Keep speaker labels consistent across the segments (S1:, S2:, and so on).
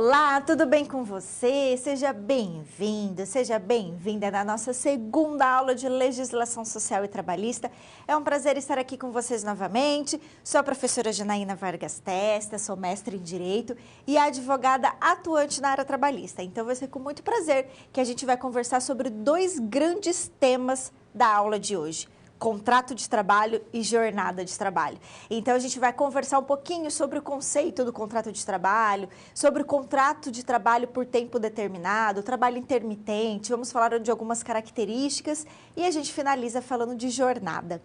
S1: Olá, tudo bem com você? Seja bem-vindo, seja bem-vinda na nossa segunda aula de Legislação Social e Trabalhista. É um prazer estar aqui com vocês novamente. Sou a professora Janaína Vargas Testa, sou mestre em Direito e advogada atuante na área trabalhista. Então vai ser com muito prazer que a gente vai conversar sobre dois grandes temas da aula de hoje: contrato de trabalho e jornada de trabalho. Então, a gente vai conversar um pouquinho sobre o conceito do contrato de trabalho, sobre o contrato de trabalho por tempo determinado, trabalho intermitente, vamos falar de algumas características e a gente finaliza falando de jornada.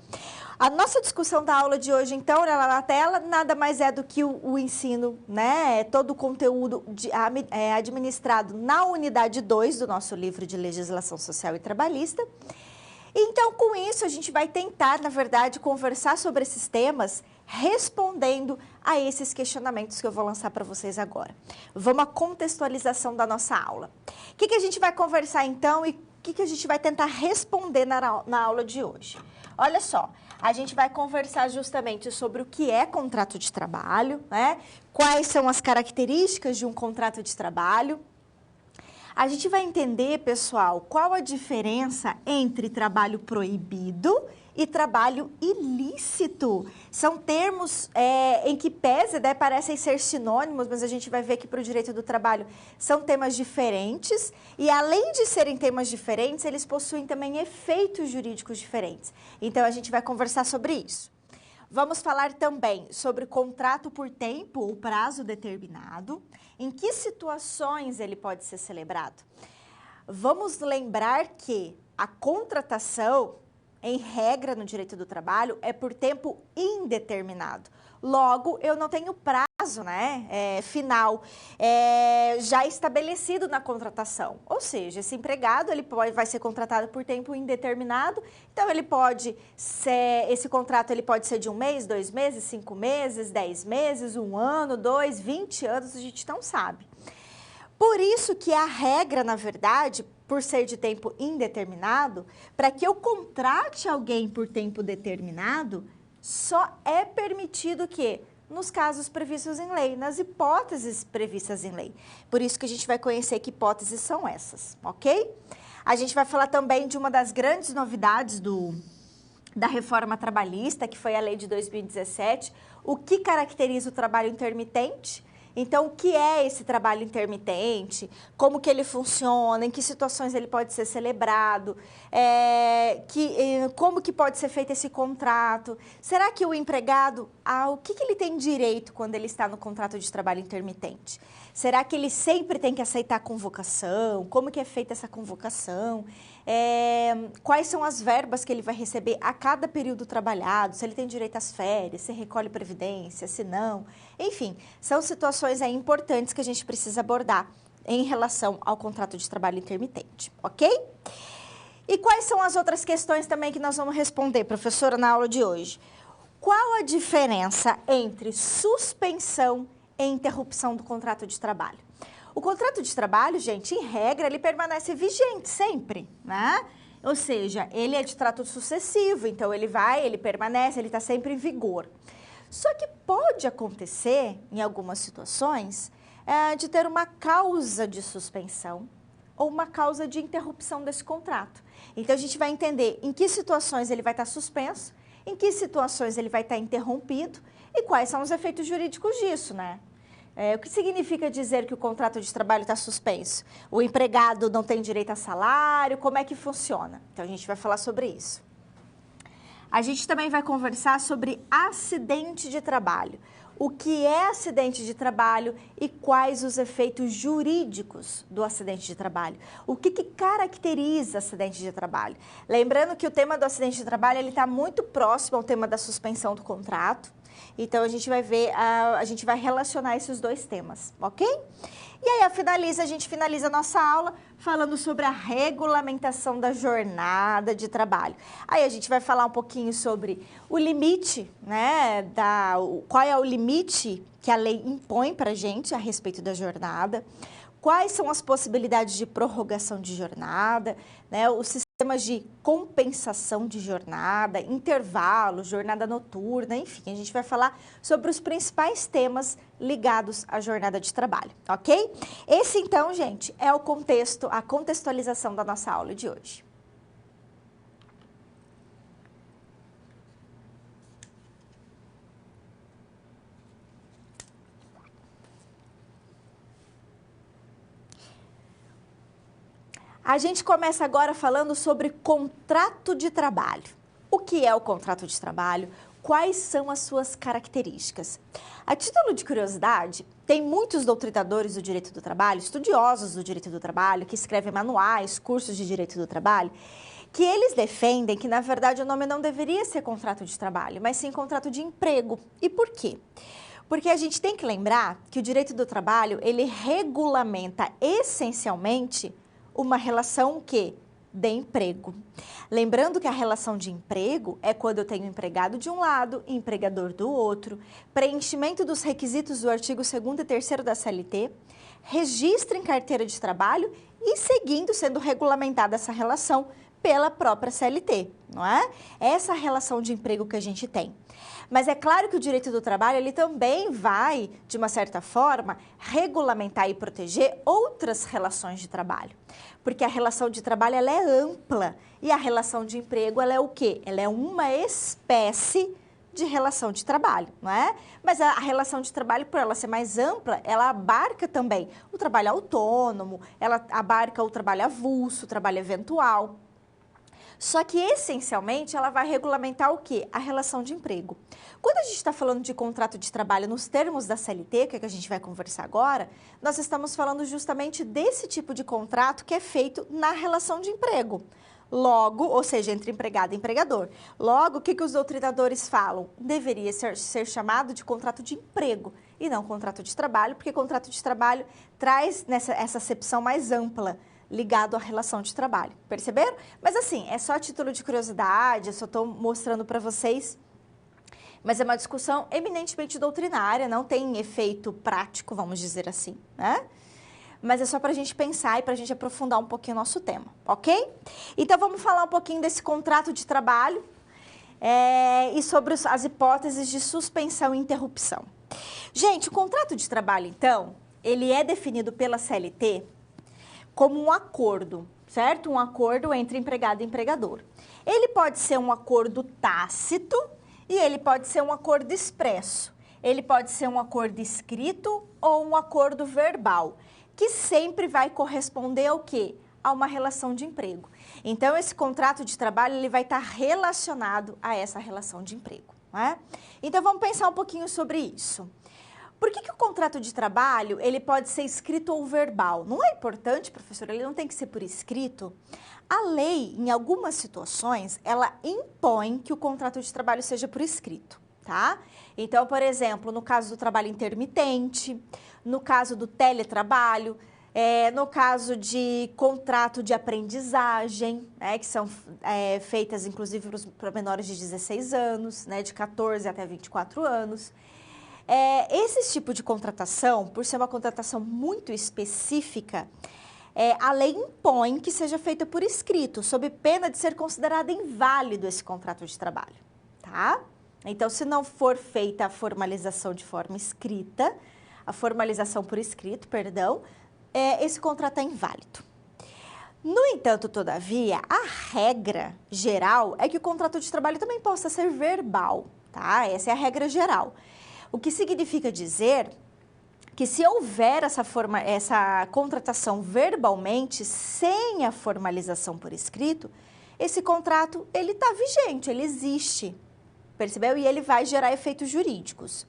S1: A nossa discussão da aula de hoje, então, lá na tela, nada mais é do que o ensino, né? Todo o conteúdo administrado na unidade 2 do nosso livro de Legislação Social e Trabalhista. Então, com isso, a gente vai tentar, na verdade, conversar sobre esses temas, respondendo a esses questionamentos que eu vou lançar para vocês agora. Vamos à contextualização da nossa aula. O que a gente vai conversar, então, e o que a gente vai tentar responder na aula de hoje? Olha só, a gente vai conversar justamente sobre o que é contrato de trabalho, né? Quais são as características de um contrato de trabalho. A gente vai entender, pessoal, qual a diferença entre trabalho proibido e trabalho ilícito. São termos em que pese, né, parecem ser sinônimos, mas a gente vai ver que para o direito do trabalho são temas diferentes e, além de serem temas diferentes, eles possuem também efeitos jurídicos diferentes. Então, a gente vai conversar sobre isso. Vamos falar também sobre contrato por tempo ou prazo determinado, em que situações ele pode ser celebrado. Vamos lembrar que a contratação, em regra no direito do trabalho, é por tempo indeterminado. Logo, eu não tenho prazo, né, final já estabelecido na contratação. Ou seja, esse empregado vai ser contratado por tempo indeterminado, então esse contrato ele pode ser de 1 mês, 2 meses, 5 meses, 10 meses, 1 ano, 2, 20 anos, a gente não sabe. Por isso que a regra, na verdade, por ser de tempo indeterminado, para que eu contrate alguém por tempo determinado, só é permitido que nos casos previstos em lei, nas hipóteses previstas em lei. Por isso que a gente vai conhecer que hipóteses são essas, ok? A gente vai falar também de uma das grandes novidades da reforma trabalhista, que foi a lei de 2017, o que caracteriza o trabalho intermitente. Então, o que é esse trabalho intermitente? Como que ele funciona? Em que situações ele pode ser celebrado? Como que pode ser feito esse contrato? Será que o empregado, o que ele tem direito quando ele está no contrato de trabalho intermitente? Será que ele sempre tem que aceitar a convocação? Como que é feita essa convocação? Quais são as verbas que ele vai receber a cada período trabalhado? Se ele tem direito às férias, se recolhe previdência, se não. Enfim, são situações importantes que a gente precisa abordar em relação ao contrato de trabalho intermitente, ok? E quais são as outras questões também que nós vamos responder, professora, na aula de hoje? Qual a diferença entre suspensão e interrupção do contrato de trabalho? O contrato de trabalho, gente, em regra, ele permanece vigente sempre, né? Ou seja, ele é de trato sucessivo, então ele permanece, ele está sempre em vigor. Só que pode acontecer, em algumas situações, de ter uma causa de suspensão ou uma causa de interrupção desse contrato. Então, a gente vai entender em que situações ele vai estar suspenso, em que situações ele vai estar interrompido e quais são os efeitos jurídicos disso, né? O que significa dizer que o contrato de trabalho está suspenso? O empregado não tem direito a salário? Como é que funciona? Então, a gente vai falar sobre isso. A gente também vai conversar sobre acidente de trabalho. O que é acidente de trabalho e quais os efeitos jurídicos do acidente de trabalho. O que caracteriza acidente de trabalho? Lembrando que o tema do acidente de trabalho está muito próximo ao tema da suspensão do contrato. Então, a gente vai relacionar esses dois temas, ok? E aí, a gente finaliza a nossa aula falando sobre a regulamentação da jornada de trabalho. Aí, a gente vai falar um pouquinho sobre o limite, né? Qual é o limite que a lei impõe para a gente a respeito da jornada, quais são as possibilidades de prorrogação de jornada, né, os sistemas de compensação de jornada, intervalo, jornada noturna, enfim, a gente vai falar sobre os principais temas ligados à jornada de trabalho, ok? Esse então, gente, é o contexto, a contextualização da nossa aula de hoje. A gente começa agora falando sobre contrato de trabalho. O que é o contrato de trabalho? Quais são as suas características? A título de curiosidade, tem muitos doutrinadores do direito do trabalho, estudiosos do direito do trabalho, que escrevem manuais, cursos de direito do trabalho, que eles defendem que, na verdade, o nome não deveria ser contrato de trabalho, mas sim contrato de emprego. E por quê? Porque a gente tem que lembrar que o direito do trabalho, ele regulamenta essencialmente uma relação que de emprego. Lembrando que a relação de emprego é quando eu tenho empregado de um lado e empregador do outro, preenchimento dos requisitos do artigo 2º e 3º da CLT, registro em carteira de trabalho e seguindo sendo regulamentada essa relação pela própria CLT, não é? Essa relação de emprego que a gente tem. Mas é claro que o direito do trabalho, ele também vai, de uma certa forma, regulamentar e proteger outras relações de trabalho. Porque a relação de trabalho, ela é ampla e a relação de emprego, ela é o quê? Ela é uma espécie de relação de trabalho, não é? Mas a relação de trabalho, por ela ser mais ampla, ela abarca também o trabalho autônomo, ela abarca o trabalho avulso, o trabalho eventual. Só que, essencialmente, ela vai regulamentar o quê? A relação de emprego. Quando a gente está falando de contrato de trabalho nos termos da CLT, que é que a gente vai conversar agora, nós estamos falando justamente desse tipo de contrato que é feito na relação de emprego. Logo, ou seja, entre empregado e empregador. Logo, o que os doutrinadores falam? Deveria ser chamado de contrato de emprego e não contrato de trabalho, porque contrato de trabalho traz essa acepção mais ampla, ligado à relação de trabalho, perceberam? Mas assim, é só a título de curiosidade, eu só estou mostrando para vocês, mas é uma discussão eminentemente doutrinária, não tem efeito prático, vamos dizer assim, né? Mas é só para a gente pensar e para a gente aprofundar um pouquinho o nosso tema, ok? Então vamos falar um pouquinho desse contrato de trabalho e sobre as hipóteses de suspensão e interrupção. Gente, o contrato de trabalho, então, ele é definido pela CLT como um acordo, certo? Um acordo entre empregado e empregador. Ele pode ser um acordo tácito e ele pode ser um acordo expresso. Ele pode ser um acordo escrito ou um acordo verbal, que sempre vai corresponder ao quê? A uma relação de emprego. Então, esse contrato de trabalho, ele vai estar relacionado a essa relação de emprego, não é? Então, vamos pensar um pouquinho sobre isso. Por que o contrato de trabalho, ele pode ser escrito ou verbal? Não é importante, professora, ele não tem que ser por escrito? A lei, em algumas situações, ela impõe que o contrato de trabalho seja por escrito, tá? Então, por exemplo, no caso do trabalho intermitente, no caso do teletrabalho, no caso de contrato de aprendizagem, né, que são feitas, inclusive, para menores de 16 anos, né, de 14 até 24 anos. Esse tipo de contratação, por ser uma contratação muito específica, a lei impõe que seja feita por escrito, sob pena de ser considerado inválido esse contrato de trabalho, tá? Então, se não for feita a formalização de forma escrita, a formalização por escrito, perdão, esse contrato é inválido. No entanto, todavia, a regra geral é que o contrato de trabalho também possa ser verbal, tá? Essa é a regra geral. O que significa dizer que se houver essa contratação verbalmente, sem a formalização por escrito, esse contrato, ele está vigente, ele existe, percebeu? E ele vai gerar efeitos jurídicos.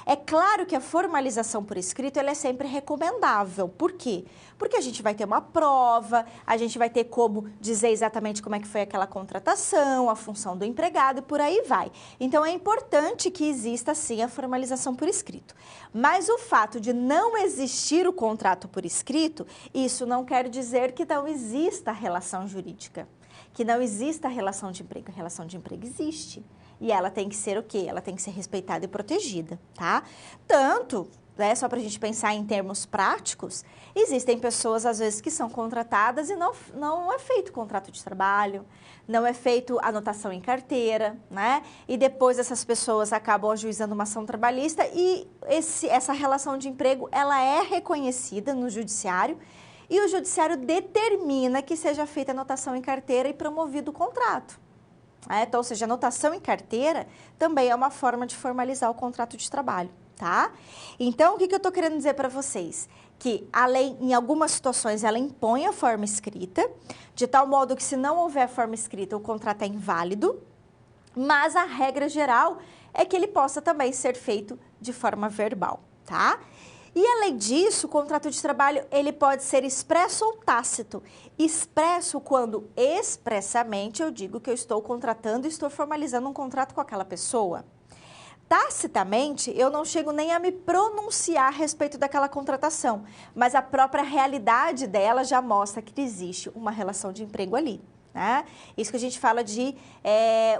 S1: É claro que a formalização por escrito, ela é sempre recomendável. Por quê? Porque a gente vai ter uma prova, a gente vai ter como dizer exatamente como é que foi aquela contratação, a função do empregado e por aí vai. Então, é importante que exista, sim, a formalização por escrito. Mas o fato de não existir o contrato por escrito, isso não quer dizer que não exista relação jurídica, que não exista relação de emprego. A relação de emprego existe. E ela tem que ser o quê? Ela tem que ser respeitada e protegida, tá? Tanto né, só para a gente pensar em termos práticos, existem pessoas, às vezes, que são contratadas e não é feito contrato de trabalho, não é feito anotação em carteira, né? E depois essas pessoas acabam ajuizando uma ação trabalhista e essa relação de emprego, ela é reconhecida no judiciário e o judiciário determina que seja feita anotação em carteira e promovido o contrato. Então, ou seja, anotação em carteira também é uma forma de formalizar o contrato de trabalho, tá? Então, o que eu estou querendo dizer para vocês? Que a lei, em algumas situações, ela impõe a forma escrita, de tal modo que se não houver forma escrita, o contrato é inválido, mas a regra geral é que ele possa também ser feito de forma verbal, tá? E além disso, o contrato de trabalho, ele pode ser expresso ou tácito. Expresso quando expressamente eu digo que eu estou contratando e estou formalizando um contrato com aquela pessoa. Tacitamente, eu não chego nem a me pronunciar a respeito daquela contratação, mas a própria realidade dela já mostra que existe uma relação de emprego ali. Né? Isso que a gente fala de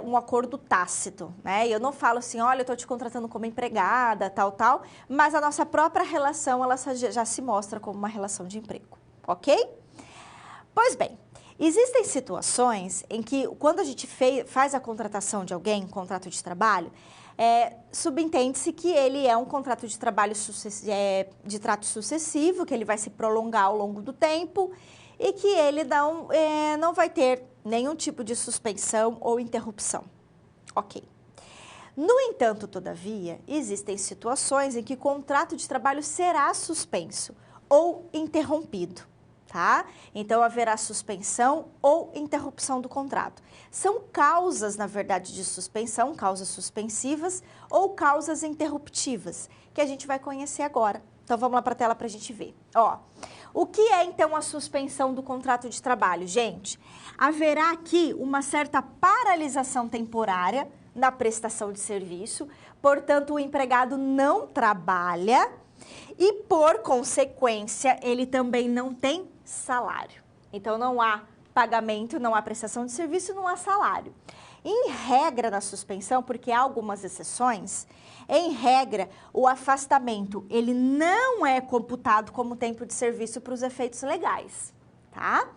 S1: um acordo tácito, né? Eu não falo assim, olha, eu estou te contratando como empregada, tal, mas a nossa própria relação, ela já se mostra como uma relação de emprego, ok? Pois bem, existem situações em que, quando a gente faz a contratação de alguém, um contrato de trabalho, subentende-se que ele é um contrato de trabalho de trato sucessivo, que ele vai se prolongar ao longo do tempo, e que ele não vai ter nenhum tipo de suspensão ou interrupção. Ok. No entanto, todavia, existem situações em que o contrato de trabalho será suspenso ou interrompido, tá? Então, haverá suspensão ou interrupção do contrato. São causas, na verdade, de suspensão, causas suspensivas ou causas interruptivas, que a gente vai conhecer agora. Então, vamos lá para a tela para a gente ver. O que é, então, a suspensão do contrato de trabalho? Gente, haverá aqui uma certa paralisação temporária na prestação de serviço, portanto, o empregado não trabalha e, por consequência, ele também não tem salário. Então, não há pagamento, não há prestação de serviço, não há salário. Em regra, na suspensão, porque há algumas exceções, em regra, o afastamento, ele não é computado como tempo de serviço para os efeitos legais, tá?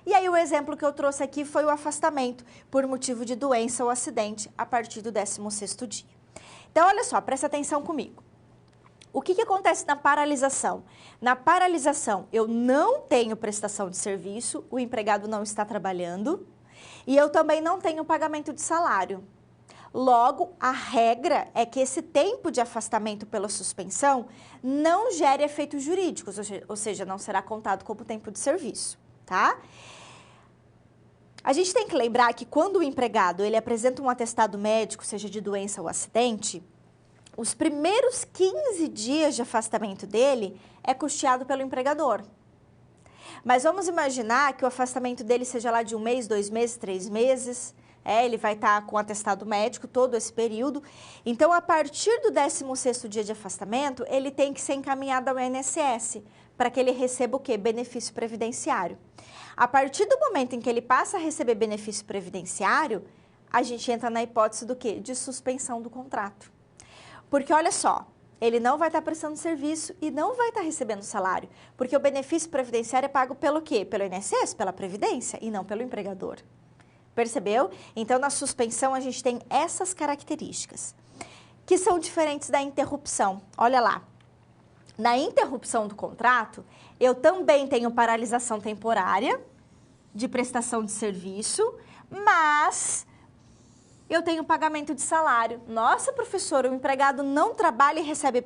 S1: E aí o exemplo que eu trouxe aqui foi o afastamento por motivo de doença ou acidente a partir do 16º dia. Então, olha só, presta atenção comigo. O que acontece na paralisação? Na paralisação, eu não tenho prestação de serviço, o empregado não está trabalhando e eu também não tenho pagamento de salário. Logo, a regra é que esse tempo de afastamento pela suspensão não gere efeitos jurídicos, ou seja, não será contado como tempo de serviço, tá? A gente tem que lembrar que quando o empregado ele apresenta um atestado médico, seja de doença ou acidente, os primeiros 15 dias de afastamento dele é custeado pelo empregador. Mas vamos imaginar que o afastamento dele seja lá de 1 mês, 2 meses, 3 meses, ele vai estar com atestado médico todo esse período. Então, a partir do 16º dia de afastamento, ele tem que ser encaminhado ao INSS para que ele receba o quê? Benefício previdenciário. A partir do momento em que ele passa a receber benefício previdenciário, a gente entra na hipótese do quê? De suspensão do contrato. Porque, olha só, ele não vai estar prestando serviço e não vai estar recebendo salário, porque o benefício previdenciário é pago pelo quê? Pelo INSS, pela Previdência, e não pelo empregador. Percebeu? Então, na suspensão, a gente tem essas características, que são diferentes da interrupção. Olha lá, na interrupção do contrato, eu também tenho paralisação temporária de prestação de serviço, mas eu tenho pagamento de salário. Nossa, professora, o empregado não trabalha e recebe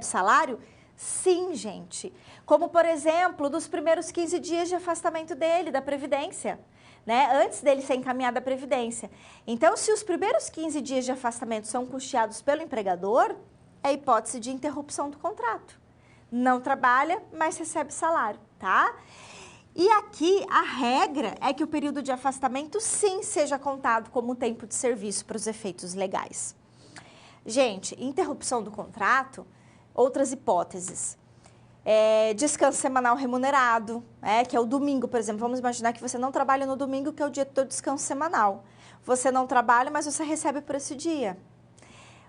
S1: salário? Sim, gente. Como, por exemplo, dos primeiros 15 dias de afastamento dele, da Previdência, né? Antes dele ser encaminhado à Previdência. Então, se os primeiros 15 dias de afastamento são custeados pelo empregador, é hipótese de interrupção do contrato. Não trabalha, mas recebe salário, tá? E aqui a regra é que o período de afastamento sim seja contado como tempo de serviço para os efeitos legais. Gente, interrupção do contrato, outras hipóteses. Descanso semanal remunerado, que é o domingo, por exemplo. Vamos imaginar que você não trabalha no domingo, que é o dia do seu descanso semanal. Você não trabalha, mas você recebe por esse dia.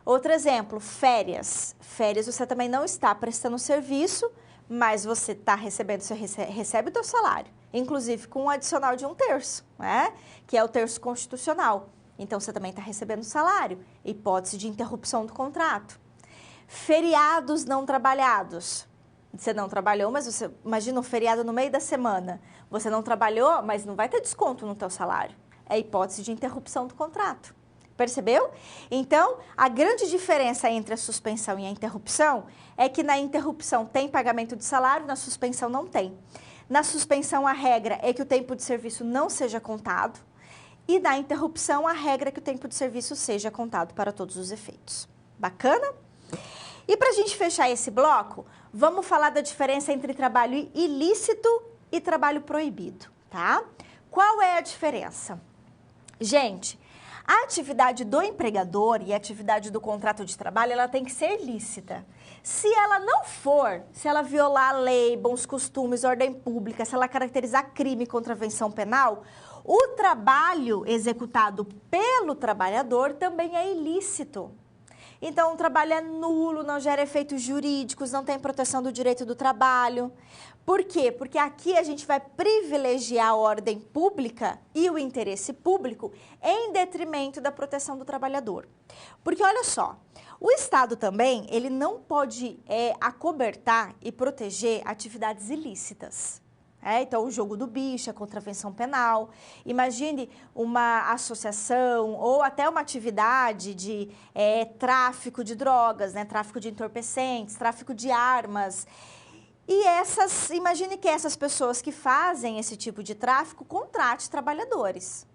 S1: Outro exemplo, férias. Férias você também não está prestando serviço, mas você está recebendo, você recebe o teu salário, inclusive com um adicional de 1/3, né? Que é o terço constitucional. Então, você também está recebendo salário, hipótese de interrupção do contrato. Feriados não trabalhados. Você não trabalhou, mas você imagina um feriado no meio da semana. Você não trabalhou, mas não vai ter desconto no teu salário. É hipótese de interrupção do contrato. Percebeu? Então, a grande diferença entre a suspensão e a interrupção é que na interrupção tem pagamento de salário, na suspensão não tem. Na suspensão, a regra é que o tempo de serviço não seja contado e na interrupção, a regra é que o tempo de serviço seja contado para todos os efeitos. Bacana? E para a gente fechar esse bloco, vamos falar da diferença entre trabalho ilícito e trabalho proibido, tá? Qual é a diferença? Gente, a atividade do empregador e a atividade do contrato de trabalho, ela tem que ser lícita. Se ela não for, se ela violar a lei, bons costumes, ordem pública, se ela caracterizar crime e contravenção penal, o trabalho executado pelo trabalhador também é ilícito. Então, o trabalho é nulo, não gera efeitos jurídicos, não tem proteção do direito do trabalho. Por quê? Porque aqui a gente vai privilegiar a ordem pública e o interesse público em detrimento da proteção do trabalhador. Porque, olha só, o Estado também, ele não pode acobertar e proteger atividades ilícitas. Então, o jogo do bicho, a contravenção penal. Imagine uma associação ou até uma atividade de tráfico de drogas, né? Tráfico de entorpecentes, tráfico de armas. E imagine que essas pessoas que fazem esse tipo de tráfico contratem trabalhadores.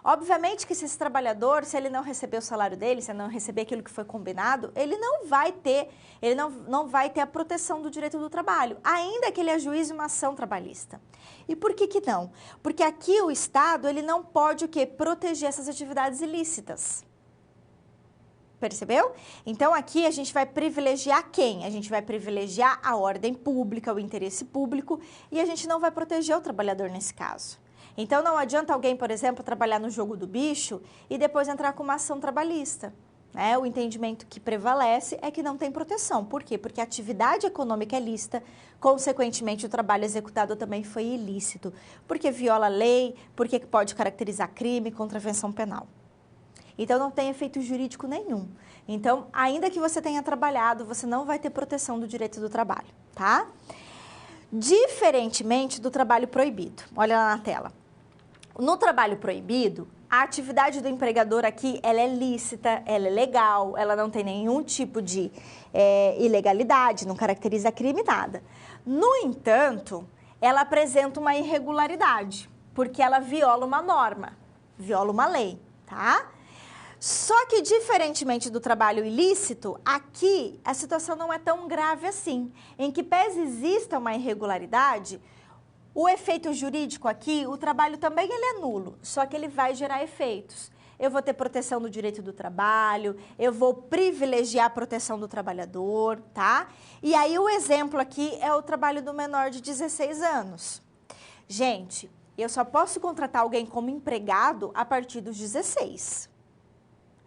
S1: Obviamente que se esse trabalhador, se ele não receber o salário dele, se ele não receber aquilo que foi combinado, ele não vai ter a proteção do direito do trabalho, ainda que ele ajuize uma ação trabalhista. E por que não? Porque aqui o Estado, ele não pode o quê? Proteger essas atividades ilícitas. Percebeu? Então, aqui a gente vai privilegiar quem? A gente vai privilegiar a ordem pública, o interesse público, e a gente não vai proteger o trabalhador nesse caso. Então, não adianta alguém, por exemplo, trabalhar no jogo do bicho e depois entrar com uma ação trabalhista. O entendimento que prevalece é que não tem proteção. Por quê? Porque a atividade econômica é lícita, consequentemente, o trabalho executado também foi ilícito, porque viola a lei, porque pode caracterizar crime, contravenção penal. Então, não tem efeito jurídico nenhum. Então, ainda que você tenha trabalhado, você não vai ter proteção do direito do trabalho, tá? Diferentemente do trabalho proibido. Olha lá na tela. No trabalho proibido, a atividade do empregador aqui, ela é lícita, ela é legal, ela não tem nenhum tipo de ilegalidade, não caracteriza crime, nada. No entanto, ela apresenta uma irregularidade, porque ela viola uma norma, viola uma lei, tá? Só que, diferentemente do trabalho ilícito, aqui a situação não é tão grave assim. Em que pese exista uma irregularidade, o efeito jurídico aqui, o trabalho também ele é nulo, só que ele vai gerar efeitos. Eu vou ter proteção do direito do trabalho, eu vou privilegiar a proteção do trabalhador, tá? E aí o exemplo aqui é o trabalho do menor de 16 anos. Gente, eu só posso contratar alguém como empregado a partir dos 16.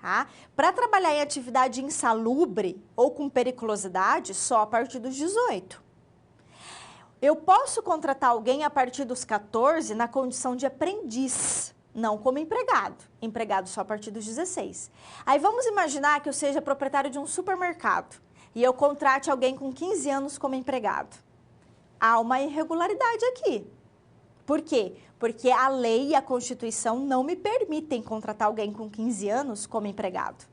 S1: Tá? Para trabalhar em atividade insalubre ou com periculosidade, só a partir dos 18. Eu posso contratar alguém a partir dos 14 na condição de aprendiz, não como empregado. Empregado só a partir dos 16. Aí vamos imaginar que eu seja proprietário de um supermercado e eu contrate alguém com 15 anos como empregado. Há uma irregularidade aqui. Por quê? Porque a lei e a Constituição não me permitem contratar alguém com 15 anos como empregado.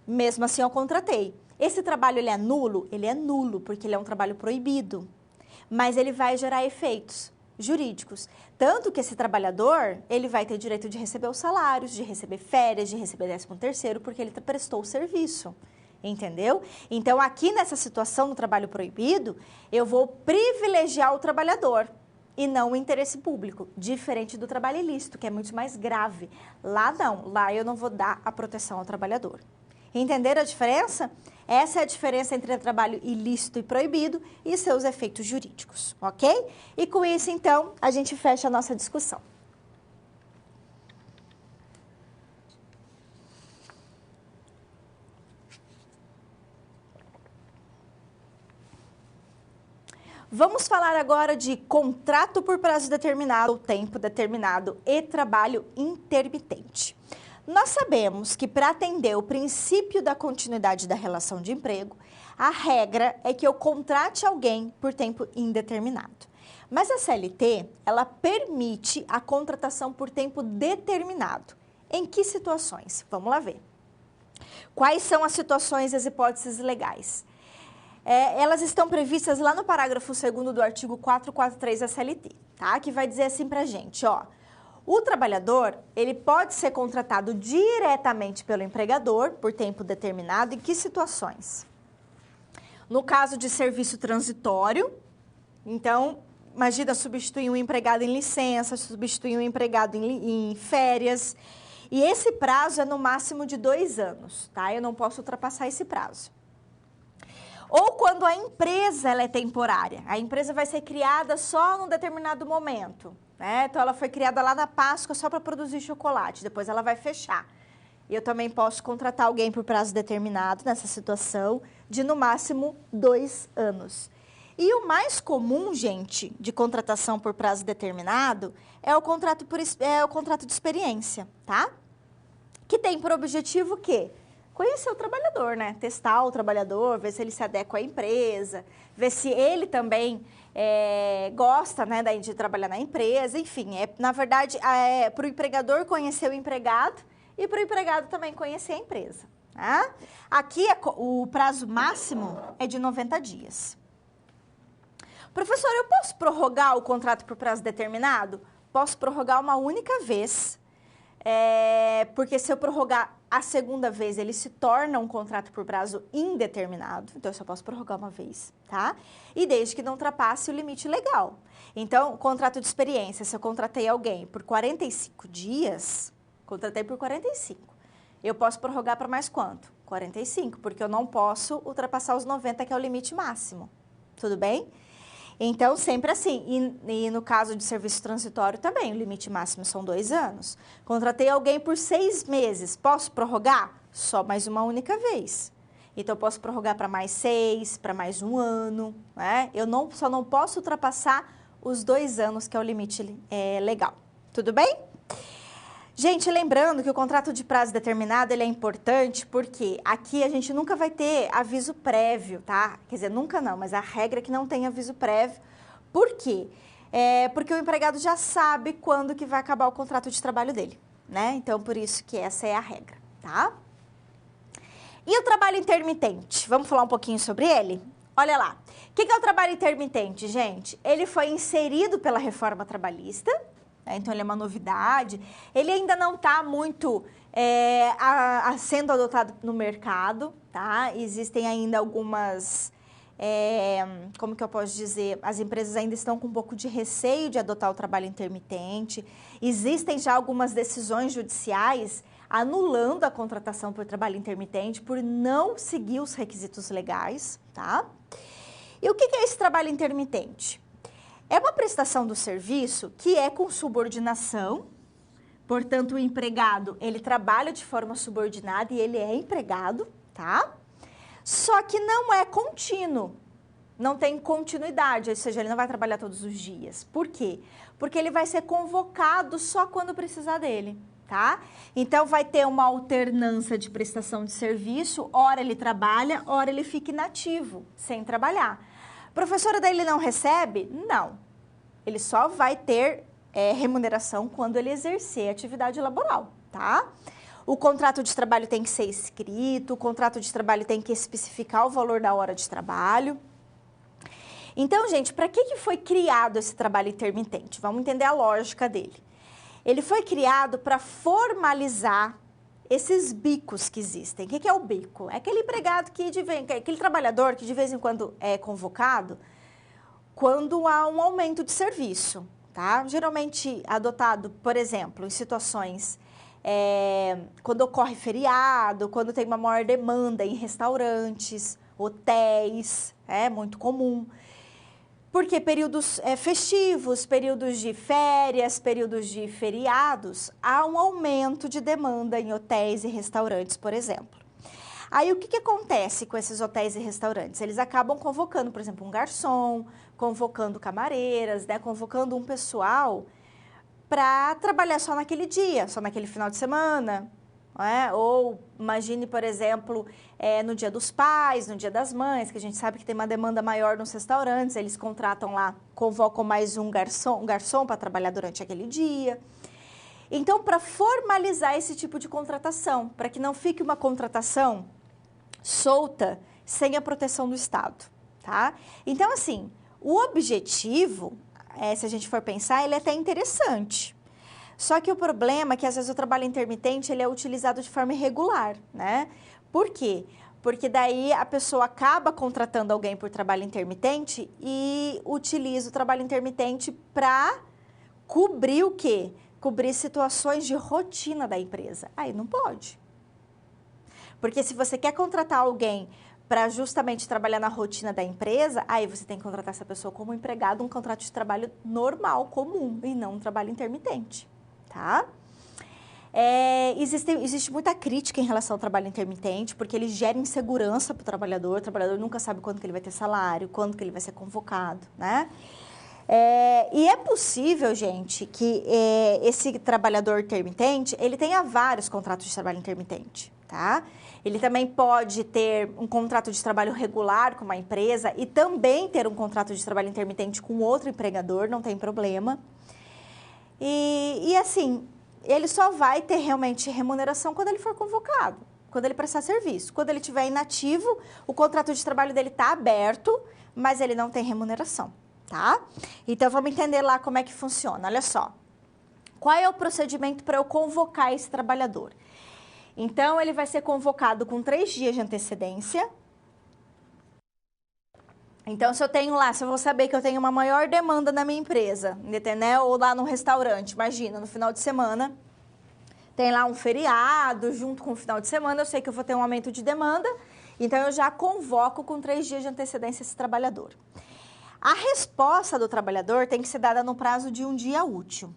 S1: Mesmo assim, eu contratei. Esse trabalho, ele é nulo? Ele é nulo, porque ele é um trabalho proibido. Mas ele vai gerar efeitos jurídicos. Tanto que esse trabalhador, ele vai ter direito de receber os salários, de receber férias, de receber 13º, porque ele prestou o serviço. Entendeu? Então, aqui nessa situação, no trabalho proibido, eu vou privilegiar o trabalhador e não o interesse público, diferente do trabalho ilícito, que é muito mais grave. Lá não, lá eu não vou dar a proteção ao trabalhador. Entenderam a diferença? Essa é a diferença entre o trabalho ilícito e proibido e seus efeitos jurídicos, ok? E com isso, então, a gente fecha a nossa discussão. Vamos falar agora de contrato por prazo determinado ou tempo determinado e trabalho intermitente. Nós sabemos que para atender o princípio da continuidade da relação de emprego, a regra é que eu contrate alguém por tempo indeterminado. Mas a CLT, ela permite a contratação por tempo determinado. Em que situações? Vamos lá ver. Quais são as situações e as hipóteses legais? Elas estão previstas lá no parágrafo 2º do artigo 443 da CLT, tá? Que vai dizer assim pra gente, ó. O trabalhador, ele pode ser contratado diretamente pelo empregador por tempo determinado em que situações? No caso de serviço transitório, então, imagina substituir um empregado em licença, substituir um empregado em férias, e esse prazo é no máximo de 2 anos, tá? Eu não posso ultrapassar esse prazo. Ou quando a empresa ela é temporária, a empresa vai ser criada só num determinado momento, né? Então, ela foi criada lá na Páscoa só para produzir chocolate, depois ela vai fechar. E eu também posso contratar alguém por prazo determinado nessa situação de, no máximo, 2 anos. E o mais comum, gente, de contratação por prazo determinado é o contrato de experiência, tá? Que tem por objetivo o quê? Conhecer o trabalhador, né? Testar o trabalhador, ver se ele se adequa à empresa, ver se ele também gosta, né, de trabalhar na empresa, enfim. Na verdade, para o empregador conhecer o empregado e para o empregado também conhecer a empresa. Tá? Aqui, o prazo máximo é de 90 dias. Professor, eu posso prorrogar o contrato por prazo determinado? Posso prorrogar uma única vez. Porque se eu prorrogar a segunda vez, ele se torna um contrato por prazo indeterminado. Então, eu só posso prorrogar uma vez, tá? E desde que não ultrapasse o limite legal. Então, contrato de experiência, se eu contratei alguém por 45 dias, contratei por 45. Eu posso prorrogar para mais quanto? 45, porque eu não posso ultrapassar os 90, que é o limite máximo. Tudo bem? Então, sempre assim. E no caso de serviço transitório também, o limite máximo são 2 anos. Contratei alguém por 6 meses. Posso prorrogar? Só mais uma única vez. Então, eu posso prorrogar para mais 6, para mais 1 ano. Né? Eu só não posso ultrapassar os 2 anos, que é o limite legal. Tudo bem? Gente, lembrando que o contrato de prazo determinado, ele é importante porque aqui a gente nunca vai ter aviso prévio, tá? Quer dizer, nunca não, mas a regra é que não tem aviso prévio. Por quê? Porque o empregado já sabe quando que vai acabar o contrato de trabalho dele, né? Então, por isso que essa é a regra, tá? E o trabalho intermitente? Vamos falar um pouquinho sobre ele? Olha lá. O que é o trabalho intermitente, gente? Ele foi inserido pela reforma trabalhista. Então, ele é uma novidade. Ele ainda não está muito sendo adotado no mercado, tá? Existem ainda algumas, como que eu posso dizer? As empresas ainda estão com um pouco de receio de adotar o trabalho intermitente. Existem já algumas decisões judiciais anulando a contratação por trabalho intermitente por não seguir os requisitos legais, tá? E o que é esse trabalho intermitente? É uma prestação do serviço que é com subordinação, portanto, o empregado, ele trabalha de forma subordinada e ele é empregado, tá? Só que não é contínuo, não tem continuidade, ou seja, ele não vai trabalhar todos os dias. Por quê? Porque ele vai ser convocado só quando precisar dele, tá? Então, vai ter uma alternância de prestação de serviço, ora ele trabalha, ora ele fica inativo, sem trabalhar. Professora, daí ele não recebe? Não. Ele só vai ter remuneração quando ele exercer atividade laboral, tá? O contrato de trabalho tem que ser escrito, o contrato de trabalho tem que especificar o valor da hora de trabalho. Então, gente, para que foi criado esse trabalho intermitente? Vamos entender a lógica dele. Ele foi criado para formalizar esses bicos que existem. O que é o bico? É aquele empregado aquele trabalhador que de vez em quando é convocado quando há um aumento de serviço, tá? Geralmente adotado, por exemplo, em situações quando ocorre feriado, quando tem uma maior demanda em restaurantes, hotéis, é muito comum. Porque períodos festivos, períodos de férias, períodos de feriados, há um aumento de demanda em hotéis e restaurantes, por exemplo. Aí, o que acontece com esses hotéis e restaurantes? Eles acabam convocando, por exemplo, um garçom, convocando camareiras, né, convocando um pessoal para trabalhar só naquele dia, só naquele final de semana, não é? Ou imagine, por exemplo, no Dia dos Pais, no Dia das Mães, que a gente sabe que tem uma demanda maior nos restaurantes, eles contratam lá, convocam mais um garçom para trabalhar durante aquele dia. Então, para formalizar esse tipo de contratação, para que não fique uma contratação solta, sem a proteção do Estado, tá? Então, assim, o objetivo, se a gente for pensar, ele é até interessante. Só que o problema é que, às vezes, o trabalho intermitente, ele é utilizado de forma irregular, né? Por quê? Porque daí a pessoa acaba contratando alguém por trabalho intermitente e utiliza o trabalho intermitente para cobrir o quê? Cobrir situações de rotina da empresa. Aí não pode. Porque se você quer contratar alguém para justamente trabalhar na rotina da empresa, aí você tem que contratar essa pessoa como empregado, um contrato de trabalho normal, comum, e não um trabalho intermitente, tá? Existe muita crítica em relação ao trabalho intermitente, porque ele gera insegurança para o trabalhador nunca sabe quando que ele vai ter salário, quando que ele vai ser convocado, né? E é possível, gente, que esse trabalhador intermitente, ele tenha vários contratos de trabalho intermitente, tá? Ele também pode ter um contrato de trabalho regular com uma empresa e também ter um contrato de trabalho intermitente com outro empregador, não tem problema. E assim, ele só vai ter realmente remuneração quando ele for convocado, quando ele prestar serviço. Quando ele estiver inativo, o contrato de trabalho dele está aberto, mas ele não tem remuneração, tá? Então, vamos entender lá como é que funciona. Olha só, qual é o procedimento para eu convocar esse trabalhador? Então, ele vai ser convocado com 3 dias de antecedência. Então, se eu vou saber que eu tenho uma maior demanda na minha empresa, né? Ou lá no restaurante, imagina, no final de semana, tem lá um feriado, junto com o final de semana, eu sei que eu vou ter um aumento de demanda, então eu já convoco com 3 dias de antecedência esse trabalhador. A resposta do trabalhador tem que ser dada no prazo de 1 dia útil.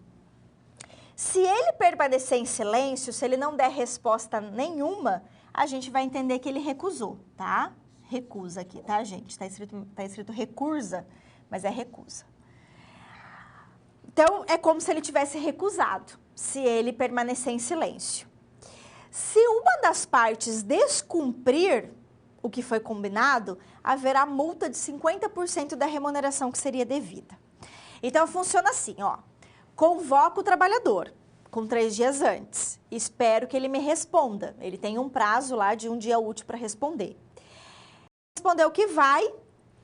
S1: Se ele permanecer em silêncio, se ele não der resposta nenhuma, a gente vai entender que ele recusou, tá? Recusa aqui, tá, gente? Tá escrito recursa, mas é recusa. Então, é como se ele tivesse recusado, se ele permanecer em silêncio. Se uma das partes descumprir o que foi combinado, haverá multa de 50% da remuneração que seria devida. Então, funciona assim, ó. Convoco o trabalhador com 3 dias antes. Espero que ele me responda. Ele tem um prazo lá de 1 dia útil para responder. Respondeu que vai,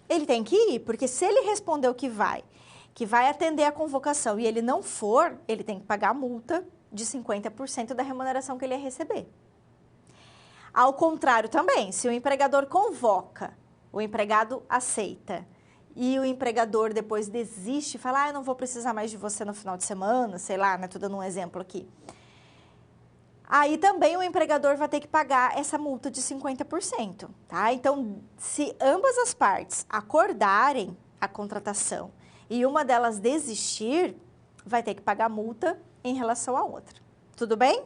S1: ele tem que ir, porque se ele respondeu que vai atender a convocação e ele não for, ele tem que pagar a multa de 50% da remuneração que ele ia receber. Ao contrário também, se o empregador convoca, o empregado aceita e o empregador depois desiste e fala, eu não vou precisar mais de você no final de semana, sei lá, né, estou dando um exemplo aqui. Aí também o empregador vai ter que pagar essa multa de 50%, tá? Então, se ambas as partes acordarem a contratação e uma delas desistir, vai ter que pagar multa em relação à outra. Tudo bem?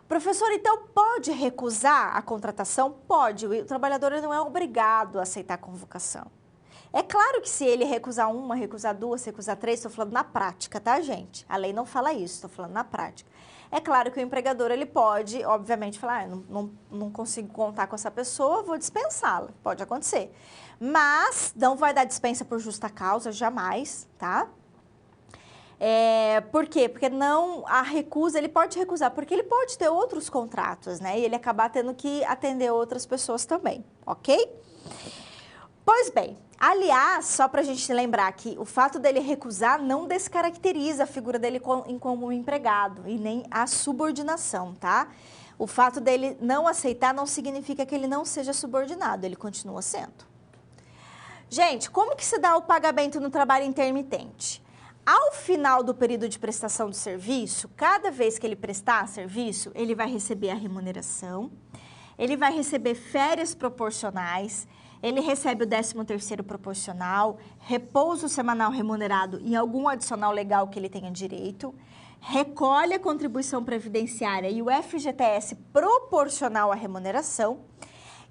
S1: Professor, então pode recusar a contratação? Pode. O trabalhador não é obrigado a aceitar a convocação. É claro que se ele recusar uma, recusar 2, recusar 3, estou falando na prática, tá, gente? A lei não fala isso, estou falando na prática. É claro que o empregador, ele pode, obviamente, falar, não consigo contar com essa pessoa, vou dispensá-la. Pode acontecer. Mas não vai dar dispensa por justa causa, jamais, tá? Por quê? Porque a recusa, ele pode recusar, porque ele pode ter outros contratos, né? E ele acabar tendo que atender outras pessoas também, ok? Pois bem, aliás, só para a gente lembrar que o fato dele recusar não descaracteriza a figura dele como empregado e nem a subordinação, tá? O fato dele não aceitar não significa que ele não seja subordinado, ele continua sendo. Gente, como que se dá o pagamento no trabalho intermitente? Ao final do período de prestação do serviço, cada vez que ele prestar serviço, ele vai receber a remuneração, ele vai receber férias proporcionais, ele recebe o 13º proporcional, repouso semanal remunerado e algum adicional legal que ele tenha direito, recolhe a contribuição previdenciária e o FGTS proporcional à remuneração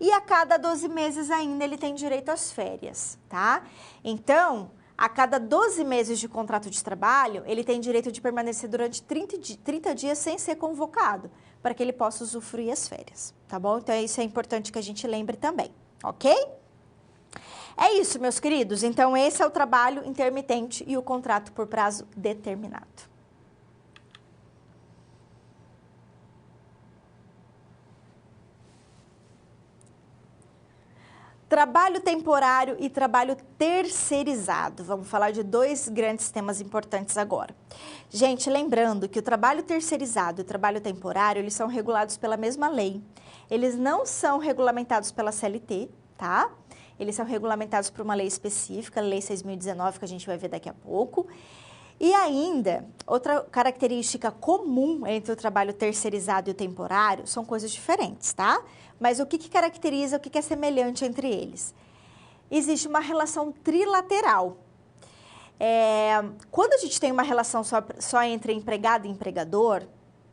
S1: e a cada 12 meses ainda ele tem direito às férias, tá? Então, a cada 12 meses de contrato de trabalho, ele tem direito de permanecer durante 30 dias sem ser convocado, para que ele possa usufruir as férias, tá bom? Então, isso é importante que a gente lembre também, ok? É isso, meus queridos. Então, esse é o trabalho intermitente e o contrato por prazo determinado. Trabalho temporário e trabalho terceirizado. Vamos falar de dois grandes temas importantes agora. Gente, lembrando que o trabalho terceirizado e o trabalho temporário, eles são regulados pela mesma lei. Eles não são regulamentados pela CLT, tá? Eles são regulamentados por uma lei específica, a Lei 6.019, que a gente vai ver daqui a pouco. E ainda, outra característica comum entre o trabalho terceirizado e o temporário são coisas diferentes, tá? Mas o que caracteriza, o que é semelhante entre eles? Existe uma relação trilateral. Quando a gente tem uma relação só entre empregado e empregador,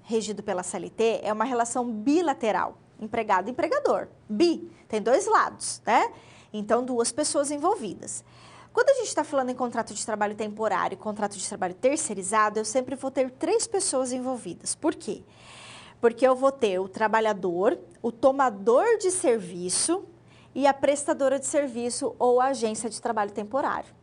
S1: regido pela CLT, é uma relação bilateral. Empregado e empregador. Bi, tem dois lados, né? Então, duas pessoas envolvidas. Quando a gente está falando em contrato de trabalho temporário e contrato de trabalho terceirizado, eu sempre vou ter 3 pessoas envolvidas. Por quê? Porque eu vou ter o trabalhador, o tomador de serviço e a prestadora de serviço ou a agência de trabalho temporário,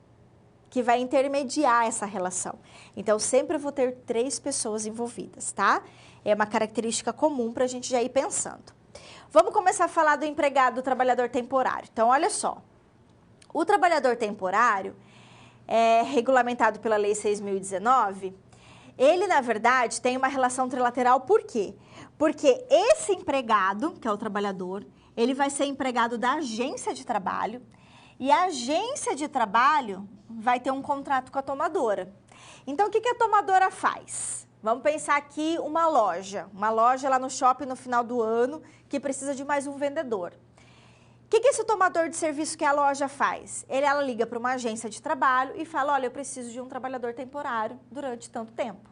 S1: que vai intermediar essa relação. Então, sempre eu vou ter 3 pessoas envolvidas, tá? É uma característica comum para a gente já ir pensando. Vamos começar a falar do empregado, do trabalhador temporário. Então, olha só. O trabalhador temporário é regulamentado pela Lei 6.019. Ele, na verdade, tem uma relação trilateral. Por quê? Porque esse empregado, que é o trabalhador, ele vai ser empregado da agência de trabalho e a agência de trabalho vai ter um contrato com a tomadora. Então, o que a tomadora faz? Vamos pensar aqui uma loja lá no shopping no final do ano que precisa de mais um vendedor. O que esse tomador de serviço que a loja faz? Ela liga para uma agência de trabalho e fala, olha, eu preciso de um trabalhador temporário durante tanto tempo.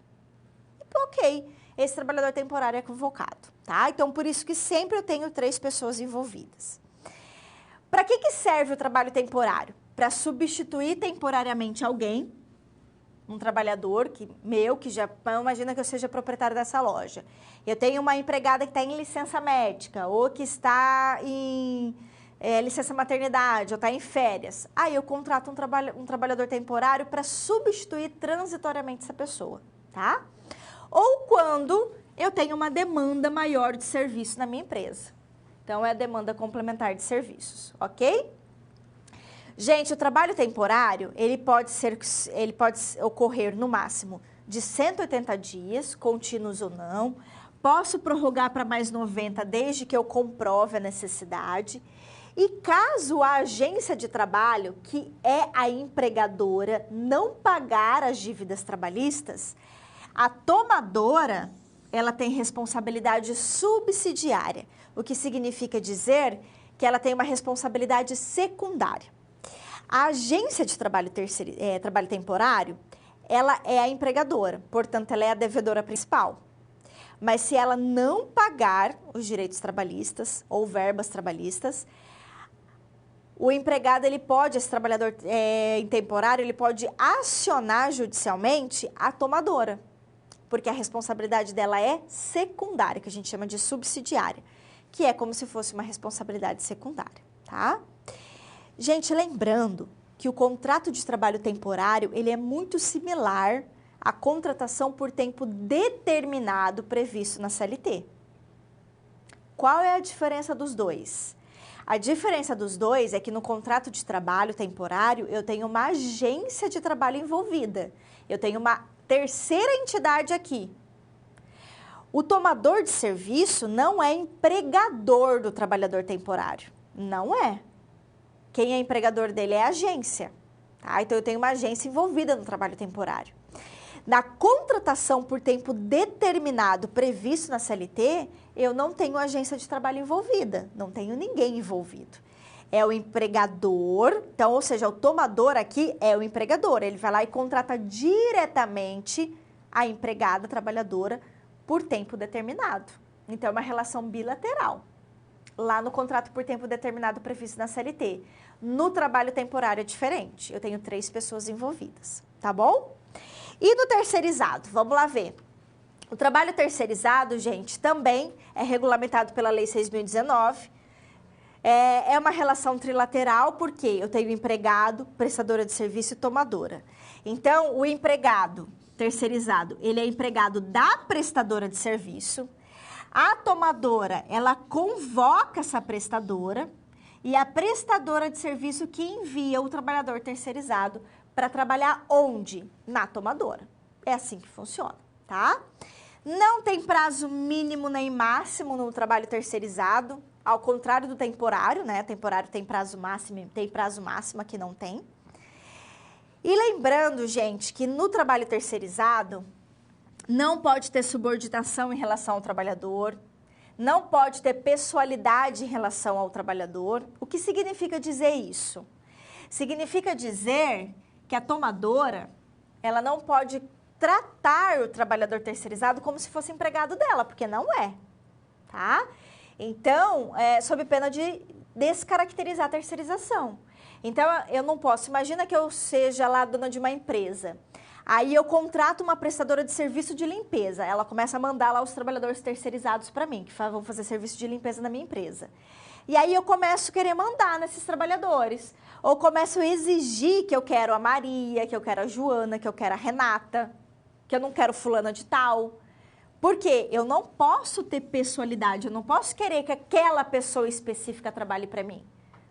S1: E, ok, esse trabalhador temporário é convocado, tá? Então, por isso que sempre eu tenho 3 pessoas envolvidas. Para que serve o trabalho temporário? Para substituir temporariamente alguém, um trabalhador que já, imagina que eu seja proprietário dessa loja. Eu tenho uma empregada que está em licença médica ou que está em licença maternidade ou está em férias. Aí eu contrato um trabalhador temporário para substituir transitoriamente essa pessoa, tá? Ou quando eu tenho uma demanda maior de serviço na minha empresa. Então, é a demanda complementar de serviços, ok? Gente, o trabalho temporário, ele pode ocorrer no máximo de 180 dias, contínuos ou não. Posso prorrogar para mais 90 desde que eu comprove a necessidade. E caso a agência de trabalho, que é a empregadora, não pagar as dívidas trabalhistas, a tomadora, ela tem responsabilidade subsidiária, o que significa dizer que ela tem uma responsabilidade secundária. A agência de trabalho temporário, ela é a empregadora, portanto, ela é a devedora principal. Mas se ela não pagar os direitos trabalhistas ou verbas trabalhistas, o empregado, esse trabalhador em temporário, ele pode acionar judicialmente a tomadora, porque a responsabilidade dela é secundária, que a gente chama de subsidiária, que é como se fosse uma responsabilidade secundária, tá? Gente, lembrando que o contrato de trabalho temporário, ele é muito similar à contratação por tempo determinado previsto na CLT. Qual é a diferença dos dois? A diferença dos dois é que no contrato de trabalho temporário, eu tenho uma agência de trabalho envolvida. Eu tenho uma terceira entidade aqui. O tomador de serviço não é empregador do trabalhador temporário. Não é. Quem é empregador dele é a agência. Tá? Então, eu tenho uma agência envolvida no trabalho temporário. Na contratação por tempo determinado previsto na CLT, eu não tenho agência de trabalho envolvida, não tenho ninguém envolvido. É o empregador, então, ou seja, o tomador aqui é o empregador, ele vai lá e contrata diretamente a empregada, trabalhadora, por tempo determinado. Então, é uma relação bilateral. lá no contrato por tempo determinado previsto na CLT. No trabalho temporário é diferente. Eu tenho 3 pessoas envolvidas, tá bom? E no terceirizado, vamos lá ver. O trabalho terceirizado, gente, também é regulamentado pela Lei 6.019. É uma relação trilateral, porque eu tenho empregado, prestadora de serviço e tomadora. Então, o empregado terceirizado, ele é empregado da prestadora de serviço. A tomadora, ela convoca essa prestadora e a prestadora de serviço que envia o trabalhador terceirizado para trabalhar onde? Na tomadora. É assim que funciona, tá? Não tem prazo mínimo nem máximo no trabalho terceirizado, ao contrário do temporário, né? Temporário tem prazo máximo, aqui não tem. E lembrando, gente, que no trabalho terceirizado não pode ter subordinação em relação ao trabalhador, não pode ter pessoalidade em relação ao trabalhador. O que significa dizer isso? Significa dizer que a tomadora, ela não pode tratar o trabalhador terceirizado como se fosse empregado dela, porque não é, tá? Então, sob pena de descaracterizar a terceirização. Então, eu não posso, imagina que eu seja lá dona de uma empresa, aí eu contrato uma prestadora de serviço de limpeza, ela começa a mandar lá os trabalhadores terceirizados para mim, que vão fazer serviço de limpeza na minha empresa. E aí eu começo a querer mandar nesses trabalhadores, ou começo a exigir que eu quero a Maria, que eu quero a Joana, que eu quero a Renata, que eu não quero fulana de tal. Porque eu não posso ter pessoalidade, eu não posso querer que aquela pessoa específica trabalhe para mim.